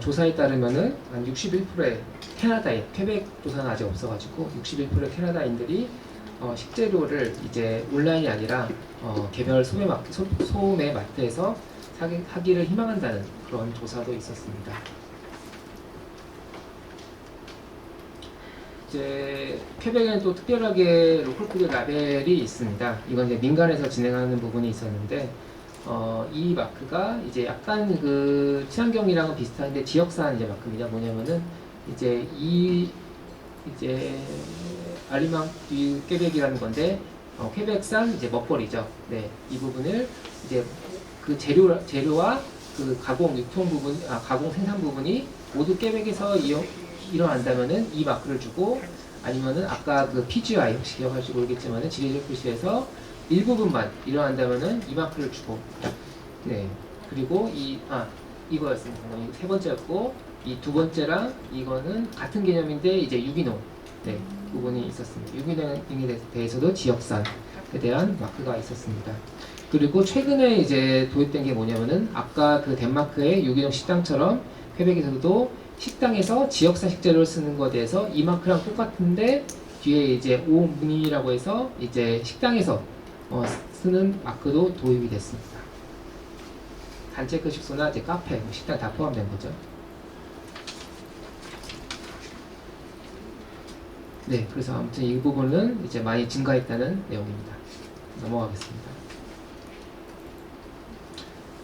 조사에 따르면은 한 61%의 캐나다인 퀘벡 조사는 아직 없어가지고 61%의 캐나다인들이 식재료를 이제 온라인이 아니라 개별 소매 마트에서 사기를 희망한다는 그런 조사도 있었습니다. 이제 퀘벡에는 또 특별하게 로컬푸드 라벨이 있습니다. 이건 이제 민간에서 진행하는 부분이 있었는데 이 마크가 이제 약간 그 친환경이랑은 비슷한데 지역산 이제 마크입니다. 뭐냐면은 이제 아리망 듀 퀘벡이라는 건데 퀘벡산 이제 먹거리죠. 네, 이 부분을 이제 그 재료와 그 가공 유통 부분, 가공 생산 부분이 모두 퀘벡에서 일어난다면은 이 마크를 주고 아니면은 아까 그 PGI 혹시 기억하시고 모르겠지만은 지리적 표시에서 일부분만 일어난다면은 이 마크를 주고 그리고 이거였습니다. 이거 세 번째였고 이 두 번째랑 이거는 같은 개념인데 이제 유기농 부분이 있었습니다. 유기농에 대해서도 지역산에 대한 마크가 있었습니다. 그리고 최근에 이제 도입된 게 뭐냐면은 아까 그 덴마크의 유기농 식당처럼 퀘벡에서도 식당에서 지역산 식재료를 쓰는 것에 대해서 이 마크랑 똑같은데 뒤에 이제 오문이라고 해서 이제 식당에서 쓰는 마크도 도입이 됐습니다. 단체크 식소나 이제 카페, 식당 다 포함된 거죠. 네, 그래서 아무튼 이 부분은 이제 많이 증가했다는 내용입니다. 넘어가겠습니다.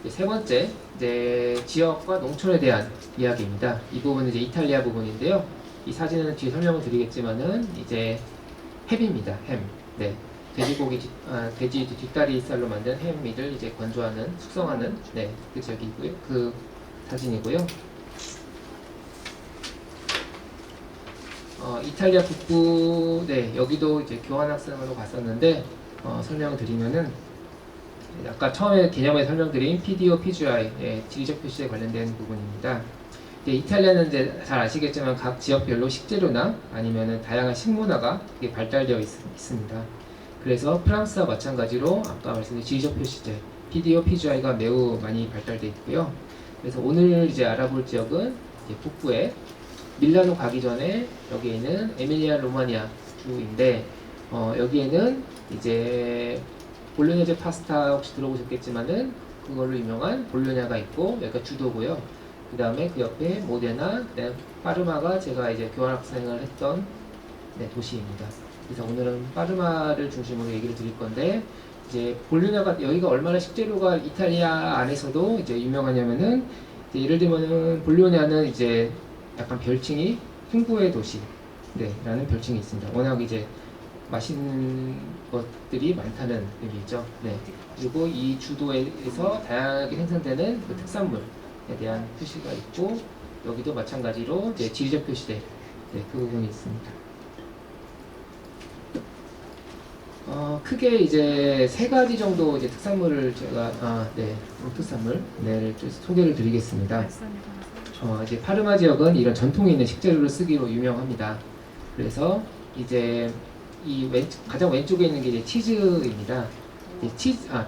세 번째, 이제 지역과 농촌에 대한 이야기입니다. 이 부분은 이제 이탈리아 부분인데요. 이 사진은 뒤에 설명을 드리겠지만은 이제 햄입니다. 햄. 네. 돼지 뒷다리살로 만든 햄을 이제 건조하는, 숙성하는 그 지역이고요. 그 사진이고요. 이탈리아 북부, 네, 여기도 이제 교환학생으로 갔었는데, 설명을 드리면은, 아까 처음에 개념에 설명드린 PDO, PGI, 예, 지리적 표시에 관련된 부분입니다. 이탈리아는 이제 잘 아시겠지만 각 지역별로 식재료나 아니면은 다양한 식문화가 발달되어 있습니다. 그래서 프랑스와 마찬가지로 아까 말씀드린 지리적 표시제, PDO, PGI가 매우 많이 발달되어 있고요. 그래서 오늘 이제 알아볼 지역은 이제 북부에 밀라노 가기 전에 여기에 있는 에밀리아 로마니아 주인데 여기에는 이제 볼로냐제 파스타 혹시 들어보셨겠지만은 그걸로 유명한 볼로냐가 있고 여기가 주도고요. 그 다음에 그 옆에 모데나, 파르마가 제가 이제 교환학생을 했던 도시입니다. 그래서 오늘은 파르마를 중심으로 얘기를 드릴 건데 이제 볼로냐가 여기가 얼마나 식재료가 이탈리아 안에서도 이제 유명하냐면은 이제 예를 들면은 볼로냐는 이제 약간 별칭이 흥부의 도시, 라는 별칭이 있습니다. 워낙 이제 맛있는 것들이 많다는 의미죠. 네. 그리고 이 주도에서 다양하게 생산되는 그 특산물에 대한 표시가 있고 여기도 마찬가지로 이제 지리적 표시대, 그 부분이 있습니다. 크게 이제 세 가지 정도 이제 특산물을 제가 특산물을 소개를 드리겠습니다. 이제 파르마 지역은 이런 전통이 있는 식재료를 쓰기로 유명합니다. 그래서 이제 가장 왼쪽에 있는 게 이제 치즈입니다.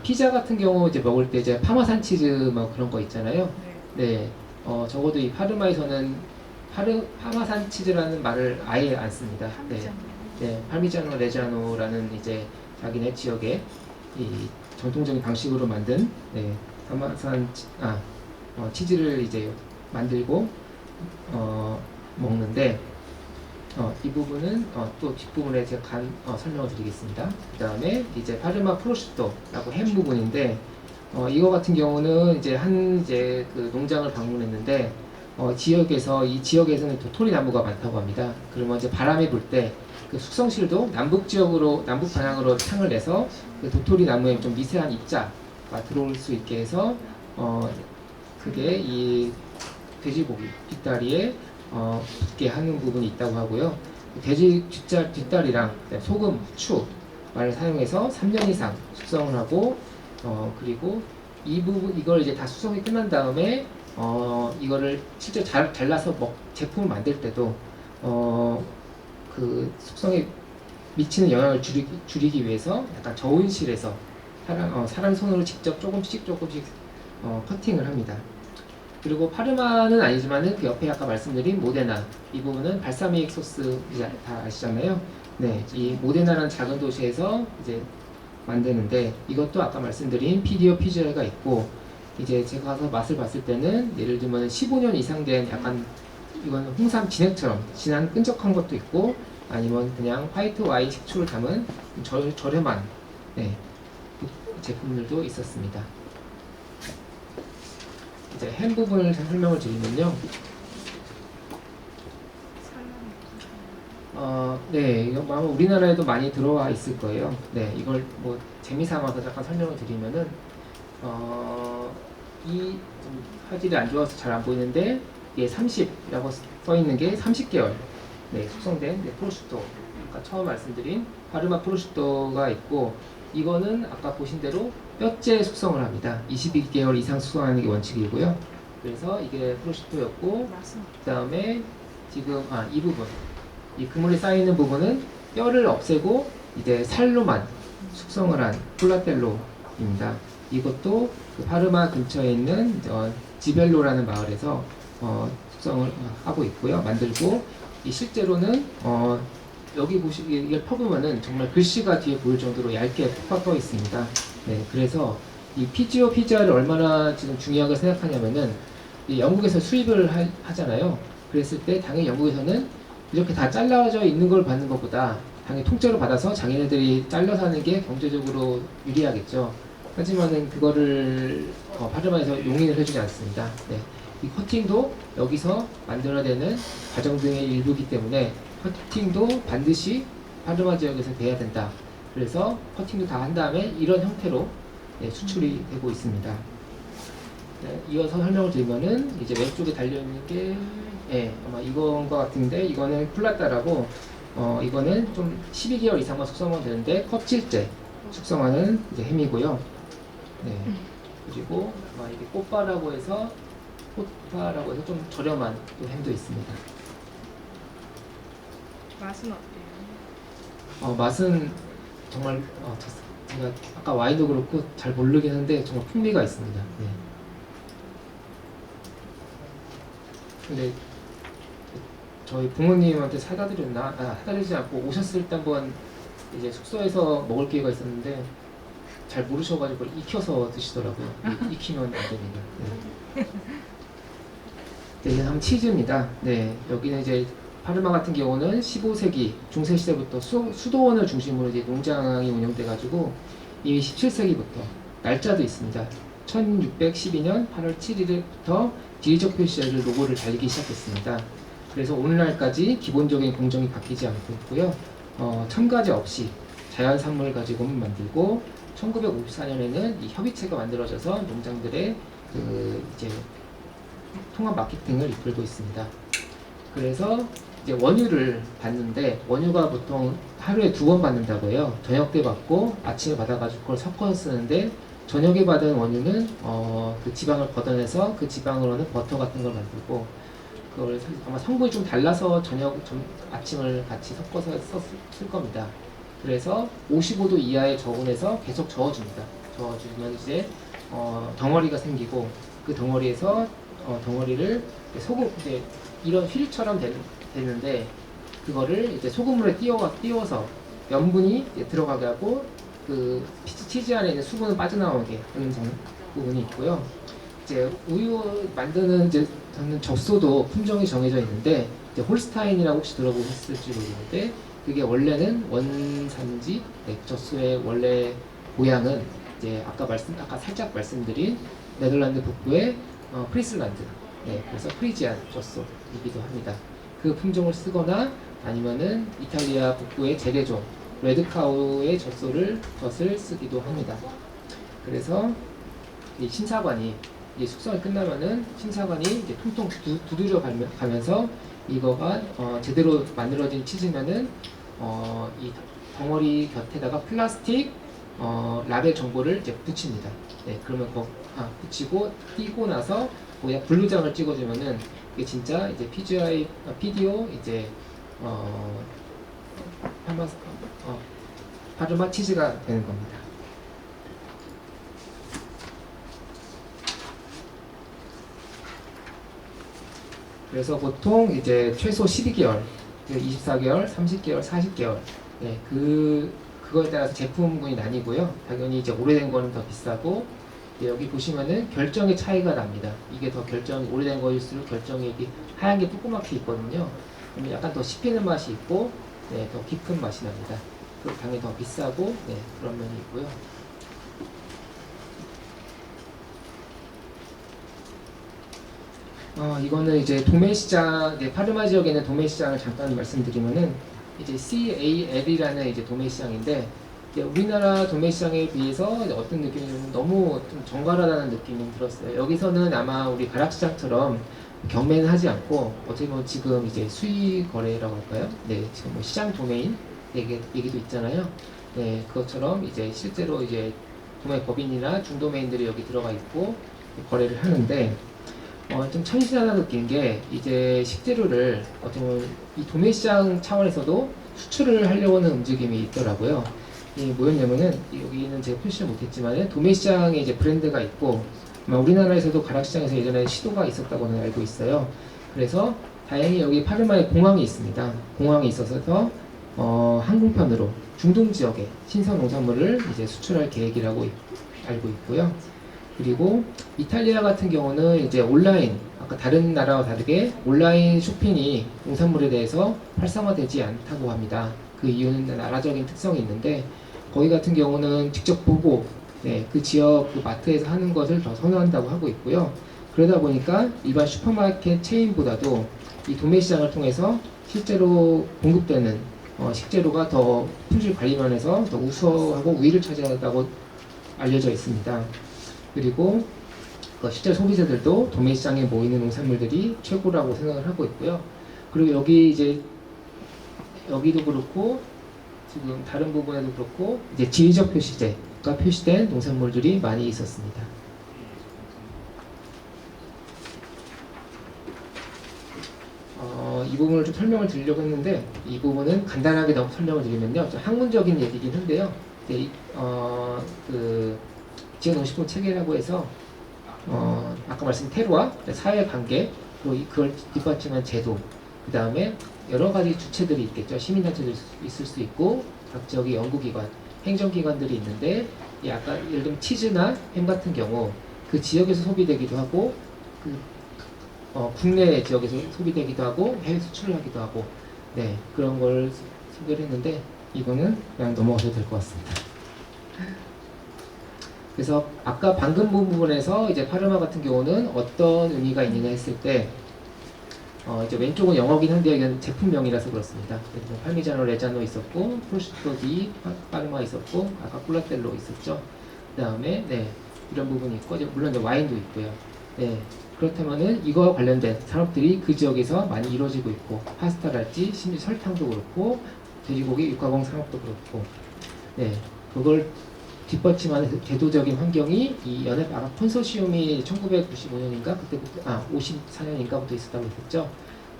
피자 같은 경우 이제 먹을 때 이제 파마산 치즈 뭐 그런 거 있잖아요. 네, 적어도 이 파르마에서는 파마산 치즈라는 말을 아예 안 씁니다. 네, 파미자노 레자노라는 이제 자기네 지역의 이 전통적인 방식으로 만든 파마산 치즈를 이제 만들고 먹는데 이 부분은 또 뒷부분에 제가 설명을 드리겠습니다. 그 다음에 이제 파르마 프로슈토라고 햄 부분인데 이거 같은 경우는 이제 그 농장을 방문했는데 이 지역에서는 도토리 나무가 많다고 합니다. 그러면 이제 바람이 불 때 그 숙성실도 남북 방향으로 창을 내서 그 도토리 나무에 좀 미세한 입자가 들어올 수 있게 해서 그게 이 돼지고기 뒷다리에 붙게 하는 부분이 있다고 하고요. 돼지 뒷다리랑 소금, 후추를 사용해서 3년 이상 숙성을 하고 그리고 이걸 이제 다 숙성이 끝난 다음에 이거를 실제 잘라서 제품을 만들 때도 그 숙성에 미치는 영향을 줄이기 위해서 약간 저온실에서 사람 손으로 직접 조금씩 커팅을 합니다. 그리고 파르마는 아니지만은 그 옆에 아까 말씀드린 모데나 이 부분은 발사믹 소스 다 아시잖아요. 네, 이 모데나라는 작은 도시에서 이제 만드는데 이것도 아까 말씀드린 PDO, PGI가 있고 이제 제가 가서 맛을 봤을 때는 예를 들면 15년 이상 된 약간 이건 홍삼 진액처럼 진한 끈적한 것도 있고 아니면 그냥 화이트 와인 식초를 담은 저렴한 제품들도 있었습니다. 이제 햄 부분을 설명을 드리면요. 이거 아마 우리나라에도 많이 들어와 있을 거예요. 네, 이걸 뭐 재미삼아서 잠깐 설명을 드리면은 이 화질이 안 좋아서 잘 안 보이는데 이게 30이라고 써 있는 게 30개월 숙성된 프로슈토. 아까 처음 말씀드린 파르마 프로슈토가 있고 이거는 아까 보신 대로 뼈째 숙성을 합니다. 22개월 이상 숙성하는 게 원칙이고요. 그래서 이게 프로슈토였고 그 다음에 지금 이 부분 이 그물이 쌓여있는 부분은 뼈를 없애고 이제 살로만 숙성을 한 폴라텔로입니다. 이것도 그 파르마 근처에 있는 지벨로라는 마을에서 숙성을 하고 있고요. 만들고 실제로는 여기 이걸 펴보면은 정말 글씨가 뒤에 보일 정도로 얇게 떠 있습니다. 네, 그래서 이 PGO, PGI를 얼마나 지금 중요하게 생각하냐면은 영국에서 수입을 하잖아요. 그랬을 때 당연히 영국에서는 이렇게 다 잘라져 있는 걸 받는 것보다 당연히 통째로 받아서 자기네들이 잘라서 하는 게 경제적으로 유리하겠죠. 하지만은 그거를 파르마에서 용인을 해주지 않습니다. 네. 이 커팅도 여기서 만들어내는 과정 등의 일부이기 때문에 커팅도 반드시 파르마 지역에서 돼야 된다. 그래서 커팅도 다 한 다음에 이런 형태로 수출이 되고 있습니다. 이어서 설명을 드리면은 이제 왼쪽에 달려있는 게 예, 아마 이건 것 같은데 이거는 쿨라따라고 이거는 좀 12개월 이상만 숙성하면 되는데 껍질째 숙성하는 이제 햄이고요. 네. 그리고 아마 이게 꽃파라고 해서 좀 저렴한 또 햄도 있습니다. 맛은 어때요? 맛은 정말 제가 아까 와인도 그렇고 잘 모르긴 한데 정말 풍미가 있습니다. 네. 근데 저희 부모님한테 사다 드리지 않고 오셨을 때 한번 이제 숙소에서 먹을 기회가 있었는데 잘 모르셔가지고 익혀서 드시더라고요. 익히면 안 됩니다. 네. 네, 이제 다음 치즈입니다. 네, 여기는 이제 파르마 같은 경우는 15세기 중세 시대부터 수도원을 중심으로 이제 농장이 운영돼가지고 이미 17세기부터 날짜도 있습니다. 1612년 8월 7일부터 지리적 표시를 로고를 달리기 시작했습니다. 그래서 오늘날까지 기본적인 공정이 바뀌지 않고 있고요. 첨가제 없이 자연산물을 가지고만 만들고 1954년에는 이 협의체가 만들어져서 농장들의 이제 통합 마케팅을 이끌고 있습니다. 그래서 이제 원유를 받는데 원유가 보통 하루에 2번 받는다고 해요. 저녁 때 받고 아침에 받아가지고 그걸 섞어서 쓰는데 저녁에 받은 원유는 그 지방을 걷어내서 그 지방으로는 버터 같은 걸 만들고 그걸 아마 성분이 좀 달라서 아침을 같이 섞어서 쓸 겁니다. 그래서 55도 이하의 저온에서 계속 저어줍니다. 저어주면 이제 덩어리가 생기고 그 덩어리에서 덩어리를 소금 이제 이런 휠처럼 되는데 그거를 이제 소금물에 띄워서 염분이 들어가게 하고 그 치즈 안에 있는 수분은 빠져나오게 하는 부분이 있고요. 이제 우유 만드는 이제 저는 젖소도 품종이 정해져 있는데 이제 홀스타인이라고 혹시 들어보셨을지 모르겠는데 그게 원래는 원산지 젖소의 원래 모양은 이제 아까 살짝 말씀드린 네덜란드 북부의 프리슬란드 그래서 프리지안 젖소이기도 합니다. 그 품종을 쓰거나 아니면은 이탈리아 북부의 제레종 레드카우의 젖을 쓰기도 합니다. 그래서 이 신사관이 숙성이 끝나면은 신사관이 이제 통통 두드려 가면서 이거가 제대로 만들어진 치즈면은 이 덩어리 곁에다가 플라스틱 라벨 정보를 이제 붙입니다. 네, 그러면 붙이고 띄고 나서 거기다 블루장을 찍어주면은 이게 진짜 이제 PDO 이제 파르마 치즈가 되는 겁니다. 그래서 보통 이제 최소 12개월, 24개월, 30개월, 40개월 그거에 따라서 제품군이 나뉘고요. 당연히 이제 오래된 거는 더 비싸고 여기 보시면은 결정의 차이가 납니다. 이게 더 결정이 오래된 거일수록 결정이 하얀 게 조그맣게 있거든요. 그러면 약간 더 씹히는 맛이 있고 더 깊은 맛이 납니다. 그리고 당연히 더 비싸고 그런 면이 있고요. 이거는 이제 도매시장, 파르마 지역에 있는 도매시장을 잠깐 말씀드리면은 이제 CAL이라는 이제 도매시장인데 우리나라 도매시장에 비해서 어떤 느낌이냐면 너무 좀 정갈하다는 느낌이 들었어요. 여기서는 아마 우리 가락시장처럼 경매는 하지 않고 어떻게 보면 지금 이제 수의 거래라고 할까요? 지금 뭐 시장 도매인 얘기도 있잖아요. 그것처럼 이제 실제로 이제 도매 법인이나 중도매인들이 여기 들어가 있고 거래를 하는데 좀 참신하다 느낀 게 이제 식재료를 어떻게 보면 이 도매시장 차원에서도 수출을 하려고 하는 움직임이 있더라고요. 이게 뭐였냐면은 여기는 제가 표시를 못했지만 도매시장에 이제 브랜드가 있고 우리나라에서도 가락시장에서 예전에 시도가 있었다고는 알고 있어요. 그래서 다행히 여기 파르마에 공항이 있습니다. 공항이 있어서 항공편으로 중동 지역에 신선 농산물을 이제 수출할 계획이라고 알고 있고요. 그리고 이탈리아 같은 경우는 이제 온라인, 아까 다른 나라와 다르게 온라인 쇼핑이 농산물에 대해서 활성화되지 않다고 합니다. 그 이유는 나라적인 특성이 있는데 거기 같은 경우는 직접 보고 그 지역 그 마트에서 하는 것을 더 선호한다고 하고 있고요. 그러다 보니까 일반 슈퍼마켓 체인보다도 이 도매시장을 통해서 실제로 공급되는 식재료가 더 품질 관리 면에서 더 우수하고 우위를 차지한다고 알려져 있습니다. 그리고 실제 소비자들도 도매 시장에 모이는 농산물들이 최고라고 생각을 하고 있고요. 그리고 여기 이제 여기도 그렇고 지금 다른 부분에도 그렇고 이제 지리적 표시제가 표시된 농산물들이 많이 있었습니다. 이 부분을 좀 설명을 드리려고 했는데 이 부분은 간단하게 너무 설명을 드리면요, 좀 학문적인 얘기긴 한데요. 그 지역농식품 체계라고 해서 아까 말씀드린 테러와 사회관계, 그리고 그걸 뒷받침한 제도, 그 다음에 여러 가지 주체들이 있겠죠. 시민단체도 있을 수 있고 각 지역의 연구기관, 행정기관들이 있는데 아까 예를 들면 치즈나 햄 같은 경우 그 지역에서 소비되기도 하고 국내 지역에서 소비되기도 하고 해외 수출을 하기도 하고 그런 걸 소개를 했는데 이거는 그냥 넘어가셔도 될 것 같습니다. 그래서 아까 방금 부분에서 이제 파르마 같은 경우는 어떤 의미가 있느냐 했을 때 이제 왼쪽은 영어긴 한데 이건 제품명이라서 그렇습니다. 팔미자노 레자노 있었고 프로슈토 디 파르마 있었고 아까 꿀라텔로 있었죠. 그 다음에 이런 부분이 있고 물론 이제 와인도 있고요. 그렇다면은 이거와 관련된 산업들이 그 지역에서 많이 이루어지고 있고 파스타랄지 심지어 설탕도 그렇고 돼지고기 육가공 산업도 그렇고 그걸 뒷받침하는 제도적인 환경이 이 연합 아까 콘소시움이 1995년인가 그때부터 54년인가부터 있었다고 했었죠.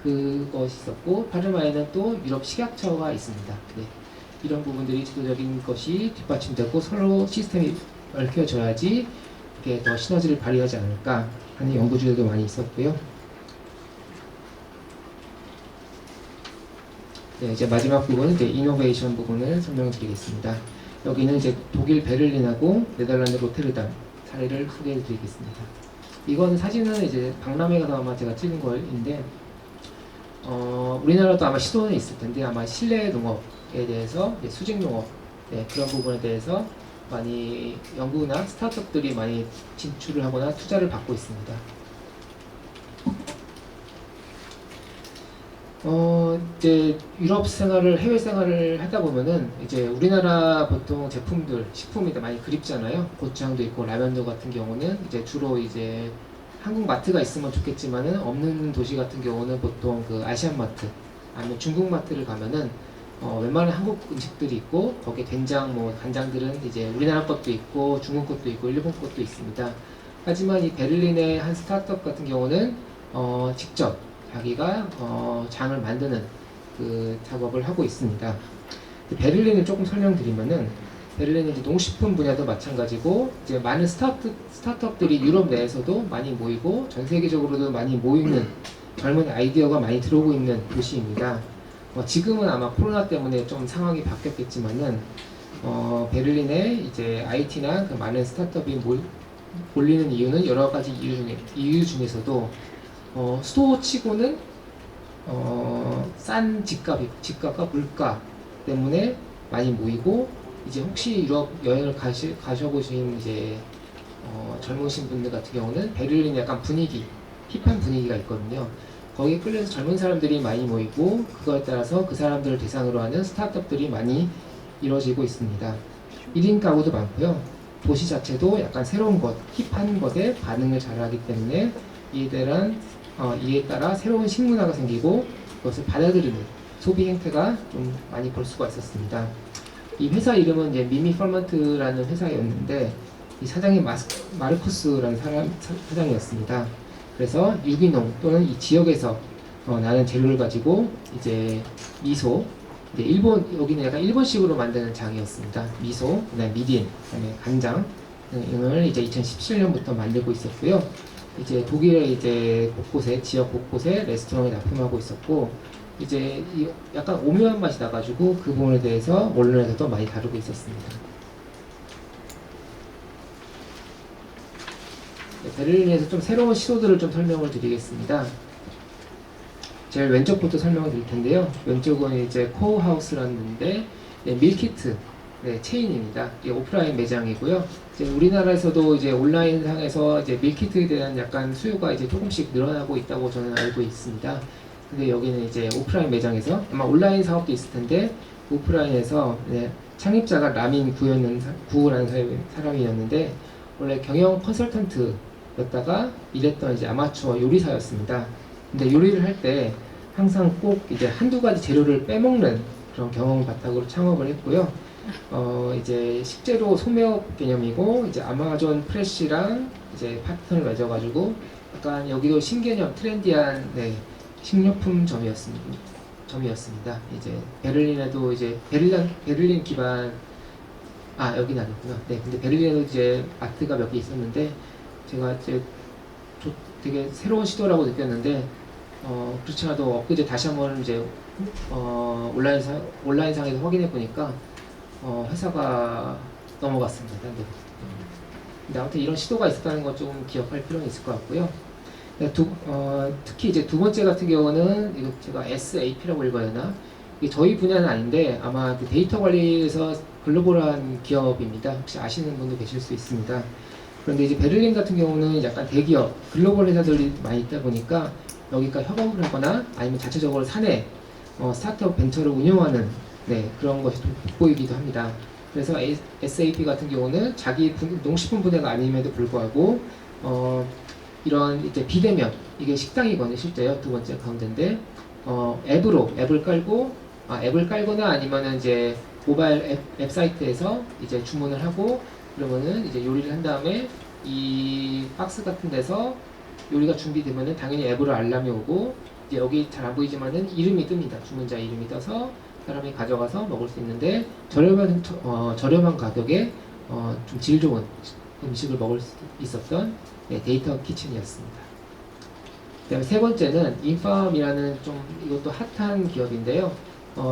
그것이 있었고 파르마에는 또 유럽 식약처가 있습니다. 이런 부분들이 제도적인 것이 뒷받침되고 서로 시스템이 얽혀져야지 이게 더 시너지를 발휘하지 않을까 하는 연구들도 많이 있었고요. 이제 마지막 부분은 이제 이노베이션 부분을 설명드리겠습니다. 여기는 이제 독일 베를린하고 네덜란드 로테르담 사례를 소개해드리겠습니다. 이건 사진은 이제 박람회 가서 아마 제가 찍은 거인데, 우리나라도 아마 시도는 있을 텐데 아마 실내 농업에 대해서 수직 농업 그런 부분에 대해서 많이 연구나 스타트업들이 많이 진출을 하거나 투자를 받고 있습니다. 이제 유럽 생활을 해외 생활을 하다 보면은 이제 우리나라 보통 제품들 식품이 많이 그립잖아요. 고추장도 있고 라면도 같은 경우는 이제 주로 이제 한국 마트가 있으면 좋겠지만은 없는 도시 같은 경우는 보통 그 아시안 마트 아니면 중국 마트를 가면은 웬만한 한국 음식들이 있고 거기에 된장 간장들은 이제 우리나라 것도 있고 중국 것도 있고 일본 것도 있습니다. 하지만 이 베를린의 한 스타트업 같은 경우는 직접 자기가 장을 만드는 그 작업을 하고 있습니다. 베를린을 조금 설명드리면은 베를린은 이제 농식품 분야도 마찬가지고 이제 많은 스타트업들이 유럽 내에서도 많이 모이고 전 세계적으로도 많이 모이는 젊은 아이디어가 많이 들어오고 있는 도시입니다. 지금은 아마 코로나 때문에 좀 상황이 바뀌었겠지만은 베를린에 이제 IT나 그 많은 스타트업이 몰리는 이유는 여러 가지 이유 중에서도 수도치고는 싼 집값과 물가 때문에 많이 모이고 이제 혹시 유럽 여행을 가셔보신 이제 젊으신 분들 같은 경우는 베를린 약간 분위기 힙한 분위기가 있거든요. 거기에 끌려서 젊은 사람들이 많이 모이고 그거에 따라서 그 사람들을 대상으로 하는 스타트업들이 많이 이루어지고 있습니다. 1인 가구도 많고요. 도시 자체도 약간 새로운 것, 힙한 것에 반응을 잘하기 때문에 이에 따라 새로운 식문화가 생기고 그것을 받아들이는 소비 행태가 좀 많이 볼 수가 있었습니다. 이 회사 이름은 이제 미미 퍼먼트라는 회사였는데 이 사장이 마르쿠스라는 사장이었습니다. 그래서 유기농 또는 이 지역에서 나는 재료를 가지고 이제 미소, 이제 여기는 약간 일본식으로 만드는 장이었습니다. 미소, 그다음에 미린, 그다음에 간장 등을 이제 2017년부터 만들고 있었고요. 이제 독일의 이제 지역 곳곳에 레스토랑에 납품하고 있었고, 이제 약간 오묘한 맛이 나가지고 그 부분에 대해서 언론에서도 많이 다루고 있었습니다. 베를린에서 좀 새로운 시도들을 좀 설명을 드리겠습니다. 제일 왼쪽부터 설명을 드릴 텐데요. 왼쪽은 이제 코우하우스라는 데인데 밀키트 체인입니다. 오프라인 매장이고요. 이제 우리나라에서도 이제 온라인 상에서 이제 밀키트에 대한 약간 수요가 이제 조금씩 늘어나고 있다고 저는 알고 있습니다. 근데 여기는 이제 오프라인 매장에서 아마 온라인 사업도 있을 텐데 오프라인에서 창립자가 라민 구라는 사람이었는데 원래 경영 컨설턴트를 였다가 일했던 이제 아마추어 요리사였습니다. 근데 요리를 할 때 항상 꼭 이제 한두 가지 재료를 빼먹는 그런 경험을 바탕으로 창업을 했고요. 이제 식재료 소매업 개념이고 이제 아마존 프레시랑 이제 파트너를 맺어가지고 약간 여기도 신개념 트렌디한 네, 식료품 점이었습니다. 이제 베를린에도 이제 베를린 기반 여기는 아니구나. 네, 근데 베를린에도 이제 마트가 몇 개 있었는데 제가 이제 되게 새로운 시도라고 느꼈는데 그렇지 않아도 엊그제 다시 한번 이제 온라인상에서 확인해 보니까 회사가 넘어갔습니다. 네. 근데 아무튼 이런 시도가 있었다는 거 좀 기억할 필요는 있을 것 같고요. 네, 특히 이제 두 번째 같은 경우는 이거 제가 SAP라고 읽어야 되나? 이게 저희 분야는 아닌데 아마 그 데이터 관리에서 글로벌한 기업입니다. 혹시 아시는 분도 계실 수 있습니다. 그런데 이제 베를린 같은 경우는 약간 대기업, 글로벌 회사들이 많이 있다 보니까 여기가 협업을 하거나 아니면 자체적으로 사내 스타트업 벤처를 운영하는 네, 그런 것이 좀 돋보이기도 합니다. 그래서 SAP 같은 경우는 자기 농식품 분야가 아님에도 불구하고 이런 이제 비대면 이게 식당이거든요. 실제요. 두 번째 가운데인데 앱을 깔거나 아니면은 이제 모바일 앱 사이트에서 이제 주문을 하고 그러면은 이제 요리를 한 다음에 이 박스 같은 데서 요리가 준비되면은 당연히 앱으로 알람이 오고 이제 여기 잘 안 보이지만은 이름이 뜹니다. 주문자 이름이 떠서 사람이 가져가서 먹을 수 있는데 저렴한 가격에 좀 질 좋은 음식을 먹을 수 있었던 네, 데이터 키친이었습니다. 그다음에 세 번째는 인팜이라는 좀 이것도 핫한 기업인데요.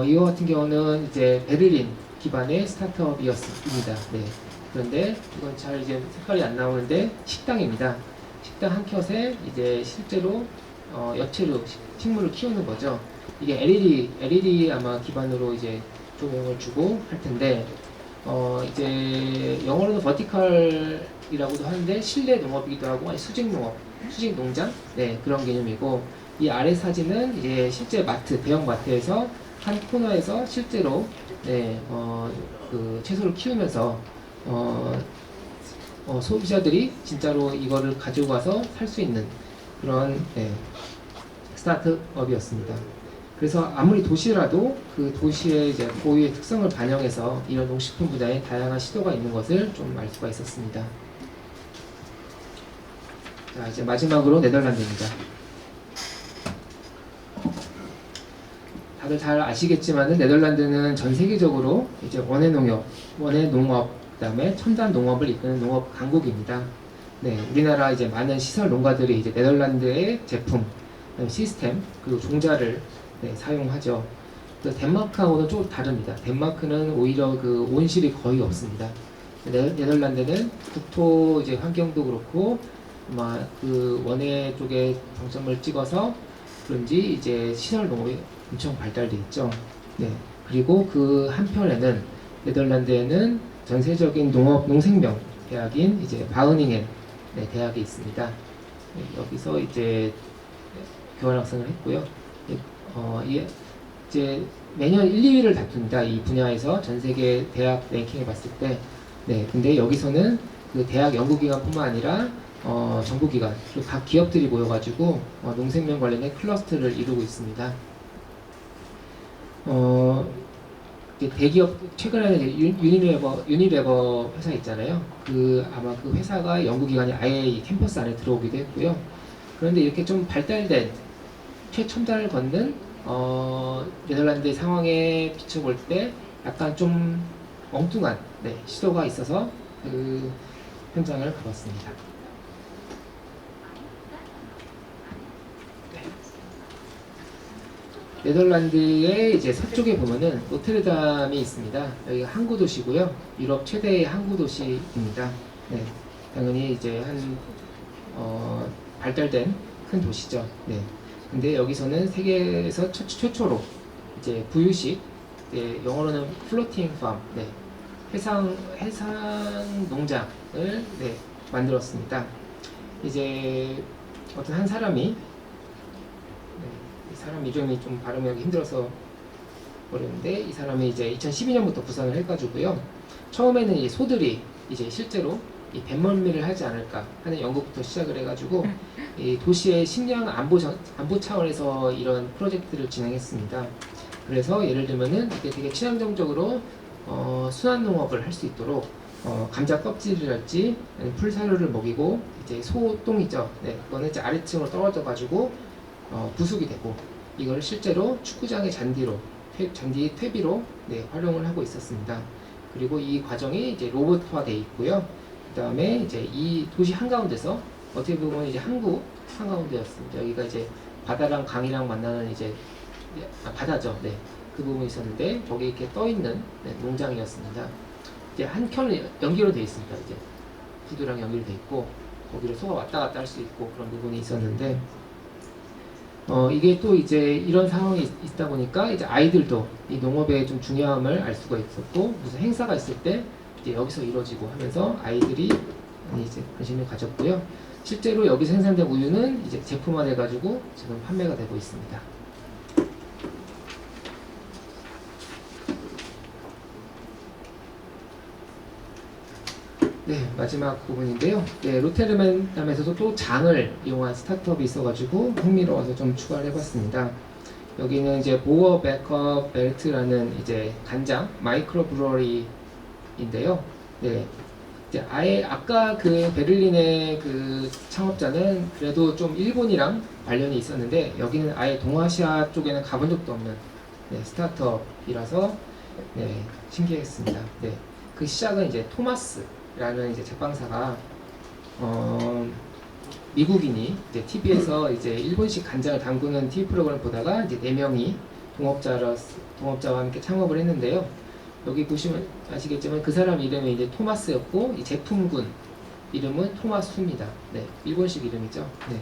이거 같은 경우는 이제 베를린 기반의 스타트업이었습니다. 네. 그런데 이건 잘 이제 색깔이 안 나오는데 식당입니다. 식당 한 켠에 이제 실제로 야채로 식물을 키우는 거죠. 이게 LED 아마 기반으로 이제 조명을 주고 할 텐데 이제 영어로는 버티컬이라고도 하는데 실내 농업이기도 하고 아니 수직 농장 네 그런 개념이고 이 아래 사진은 이제 실제 대형 마트에서 한 코너에서 실제로 네, 그 채소를 키우면서 소비자들이 진짜로 이거를 가지고 가서 살 수 있는 그런 네, 스타트업이었습니다. 그래서 아무리 도시라도 그 도시의 이제 고유의 특성을 반영해서 이런 농식품 분야에 다양한 시도가 있는 것을 좀 알 수가 있었습니다. 자, 이제 마지막으로 네덜란드입니다. 다들 잘 아시겠지만은 네덜란드는 전 세계적으로 이제 원예 농업, 그다음에 첨단 농업을 이끄는 농업 강국입니다. 네, 우리나라 이제 많은 시설 농가들이 이제 네덜란드의 제품, 시스템 그리고 종자를 네, 사용하죠. 덴마크하고는 좀 다릅니다. 덴마크는 오히려 그 온실이 거의 없습니다. 네덜란드는 국토 이제 환경도 그렇고 아마 그 원예 쪽에 방점을 찍어서 그런지 이제 시설 농업이 엄청 발달돼 있죠. 네. 그리고 그 한편에는 네덜란드에는 전세적인 농생명 대학인 이제 바흐닝엔 네, 대학이 있습니다. 네, 여기서 이제 교환학생을 했고요. 이제 매년 1, 2위를 다툽니다. 이 분야에서 전 세계 대학 랭킹을 봤을 때. 네, 근데 여기서는 그 대학 연구기관뿐만 아니라 정부기관 그리고 각 기업들이 모여가지고 농생명 관련된 클러스터를 이루고 있습니다. 이제 대기업 최근에 이제 유니레버 회사 있잖아요. 아마 그 회사가 연구기관이 아예 이 캠퍼스 안에 들어오기도 했고요. 그런데 이렇게 좀 발달된 최첨단을 걷는 네덜란드의 상황에 비춰볼 때 약간 좀 엉뚱한 네, 시도가 있어서 그 현장을 가봤습니다. 네덜란드의 이제 서쪽에 보면은 노트르담이 있습니다. 여기가 항구 도시고요. 유럽 최대의 항구 도시입니다. 네, 당연히 이제 발달된 큰 도시죠. 네. 근데 여기서는 세계에서 최초로 이제 부유식, 네, 영어로는 플로팅 팜, 네, 해상 농장을 네, 만들었습니다. 이제 어떤 한 사람이 사람 이름이 좀 발음하기 힘들어서 어려운데 이 사람이 이제 2012년부터 구상을 해가지고요. 처음에는 이 소들이 이제 실제로 이 뱃멀미를 하지 않을까 하는 연구부터 시작을 해가지고 이 도시의 식량 안보 차원에서 이런 프로젝트를 진행했습니다. 그래서 예를 들면은 이게 되게 친환경적으로 순환 농업을 할 수 있도록 감자 껍질이랄지 풀사료를 먹이고 이제 소똥이죠. 네, 그거는 이제 아래층으로 떨어져 가지고 부숙이 되고 이걸 실제로 축구장의 잔디 퇴비로 네, 활용을 하고 있었습니다. 그리고 이 과정이 이제 로봇화돼 있고요. 그 다음에 이제 이 도시 한가운데서 어떻게 보면 이제 한국 한가운데였습니다. 여기가 이제 바다랑 강이랑 만나는 이제 바다죠. 네, 그 부분이 있었는데 거기 이렇게 떠 있는 네, 농장이었습니다. 이제 한 켠은 연기로 되어 있습니다. 이제 구두랑 연결돼 있고 거기로 소가 왔다 갔다 할 수 있고 그런 부분이 있었는데 이게 또 이제 이런 상황이 있다 보니까 이제 아이들도 이 농업의 좀 중요함을 알 수가 있었고 무슨 행사가 있을 때 이제 여기서 이루어지고 하면서 아이들이 많이 이제 관심을 가졌고요. 실제로 여기서 생산된 우유는 이제 제품화돼 가지고 지금 판매가 되고 있습니다. 네, 마지막 부분인데요. 네, 로테르담에서도 또 장을 이용한 스타트업이 있어가지고 흥미로워서 좀 추가를 해봤습니다. 여기는 이제 보어 백업 벨트라는 이제 간장 마이크로 브루어리인데요. 네, 이제 아예 아까 그 베를린의 그 창업자는 그래도 좀 일본이랑 관련이 있었는데 여기는 아예 동아시아 쪽에는 가본 적도 없는 네, 스타트업이라서 네, 신기했습니다. 네, 그 시작은 이제 토마스라는 이제 제빵사가 미국인이 이제 TV에서 이제 일본식 간장을 담그는 TV 프로그램을 보다가 이제 4명이 동업자와 함께 창업을 했는데요. 여기 보시면 아시겠지만 그 사람 이름이 이제 토마스였고 이 제품군 이름은 토마수입니다. 네, 일본식 이름이죠. 네.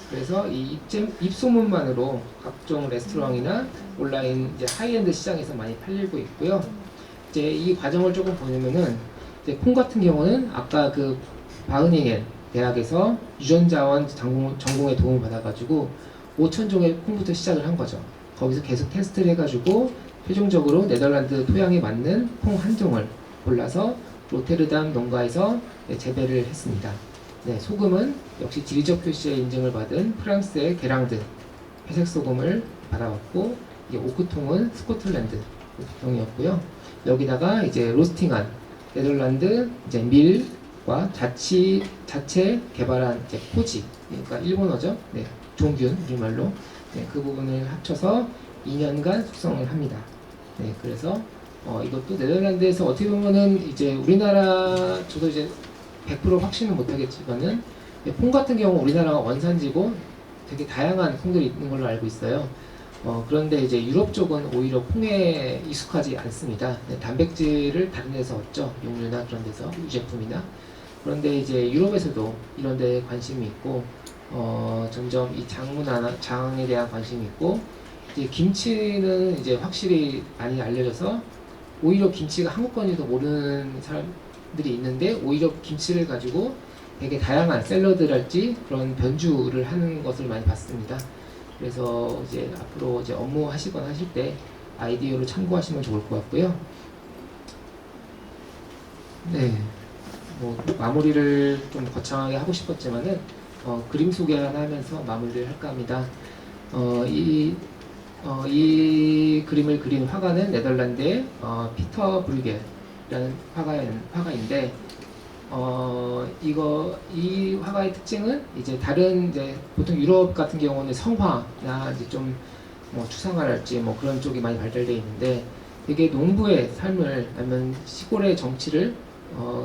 그래서 이 입소문만으로 각종 레스토랑이나 온라인 이제 하이엔드 시장에서 많이 팔리고 있고요. 이제 이 과정을 조금 보면은 이제 콩 같은 경우는 아까 그 바흐닝엔 대학에서 유전자원 전공의 도움을 받아가지고 5,000종의 콩부터 시작을 한 거죠. 거기서 계속 테스트를 해가지고 최종적으로 네덜란드 토양에 맞는 콩 한 종을 골라서 로테르담 농가에서 재배를 했습니다. 네, 소금은 역시 지리적 표시의 인증을 받은 프랑스의 게랑드 회색 소금을 받아왔고 이제 오크통은 스코틀랜드 오크통이었고요. 여기다가 이제 로스팅한 네덜란드 이제 밀과 자체 개발한 이제 포지, 그러니까 일본어죠. 네, 종균 우리말로 네, 그 부분을 합쳐서 2년간 숙성을 합니다. 네, 그래서 이것도 네덜란드에서 어떻게 보면은 이제 우리나라 저도 이제 100% 확신은 못하겠지만은 콩 같은 경우 우리나라가 원산지고 되게 다양한 콩들이 있는 걸로 알고 있어요. 그런데 이제 유럽 쪽은 오히려 콩에 익숙하지 않습니다. 네, 단백질을 다른 데서 얻죠. 육류나 그런 데서 유제품이나. 그런데 이제 유럽에서도 이런 데 관심이 있고 점점 이 장에 대한 관심이 있고 이제 김치는 이제 확실히 많이 알려져서 오히려 김치가 한국 건지도 모르는 사람들이 있는데 오히려 김치를 가지고 되게 다양한 샐러드랄지 그런 변주를 하는 것을 많이 봤습니다. 그래서 이제 앞으로 이제 업무 하시거나 하실 때 아이디어를 참고하시면 좋을 것 같고요. 네, 뭐 마무리를 좀 거창하게 하고 싶었지만은 그림 소개 하나 하면서 마무리를 할까 합니다. 이 그림을 그린 화가는 네덜란드의 피터 브루겔이라는 화가인데 이 화가의 특징은 이제 다른 이제 보통 유럽 같은 경우는 성화나 이제 좀 뭐 추상화랄지 뭐 그런 쪽이 많이 발달되어 있는데 되게 농부의 삶을 아니면 시골의 정치를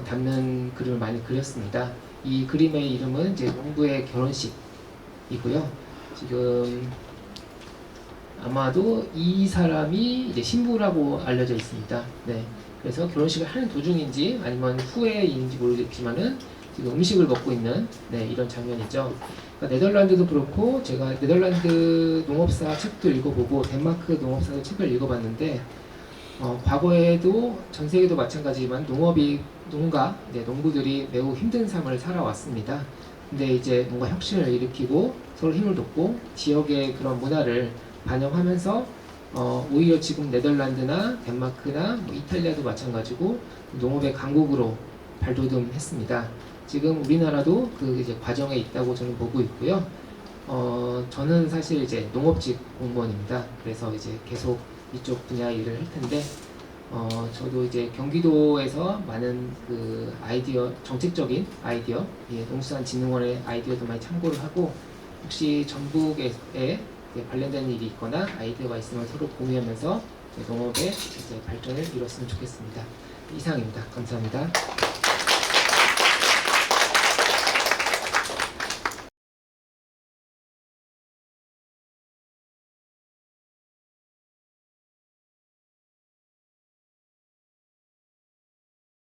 담는 그림을 많이 그렸습니다. 이 그림의 이름은 이제 농부의 결혼식이고요. 지금 아마도 이 사람이 이제 신부라고 알려져 있습니다. 네. 그래서 결혼식을 하는 도중인지 아니면 후에인지 모르겠지만은 지금 음식을 먹고 있는 네, 이런 장면이죠. 그러니까 네덜란드도 그렇고 제가 네덜란드 농업사 책도 읽어보고 덴마크 농업사도 책을 읽어봤는데 과거에도 전 세계도 마찬가지지만 농부들이 매우 힘든 삶을 살아왔습니다. 근데 이제 뭔가 혁신을 일으키고 서로 힘을 돕고 지역의 그런 문화를 반영하면서 오히려 지금 네덜란드나 덴마크나 뭐 이탈리아도 마찬가지고 농업의 강국으로 발돋움했습니다. 지금 우리나라도 그 이제 과정에 있다고 저는 보고 있고요. 저는 사실 이제 농업직 공무원입니다. 그래서 이제 계속 이쪽 분야 일을 할 텐데, 저도 이제 경기도에서 많은 그 아이디어, 정책적인 아이디어, 예, 농수산진흥원의 아이디어도 많이 참고를 하고, 혹시 전북에 관련된 일이 있거나 아이디어가 있으면 서로 공유하면서 농업의 이제 발전을 이뤘으면 좋겠습니다. 이상입니다. 감사합니다.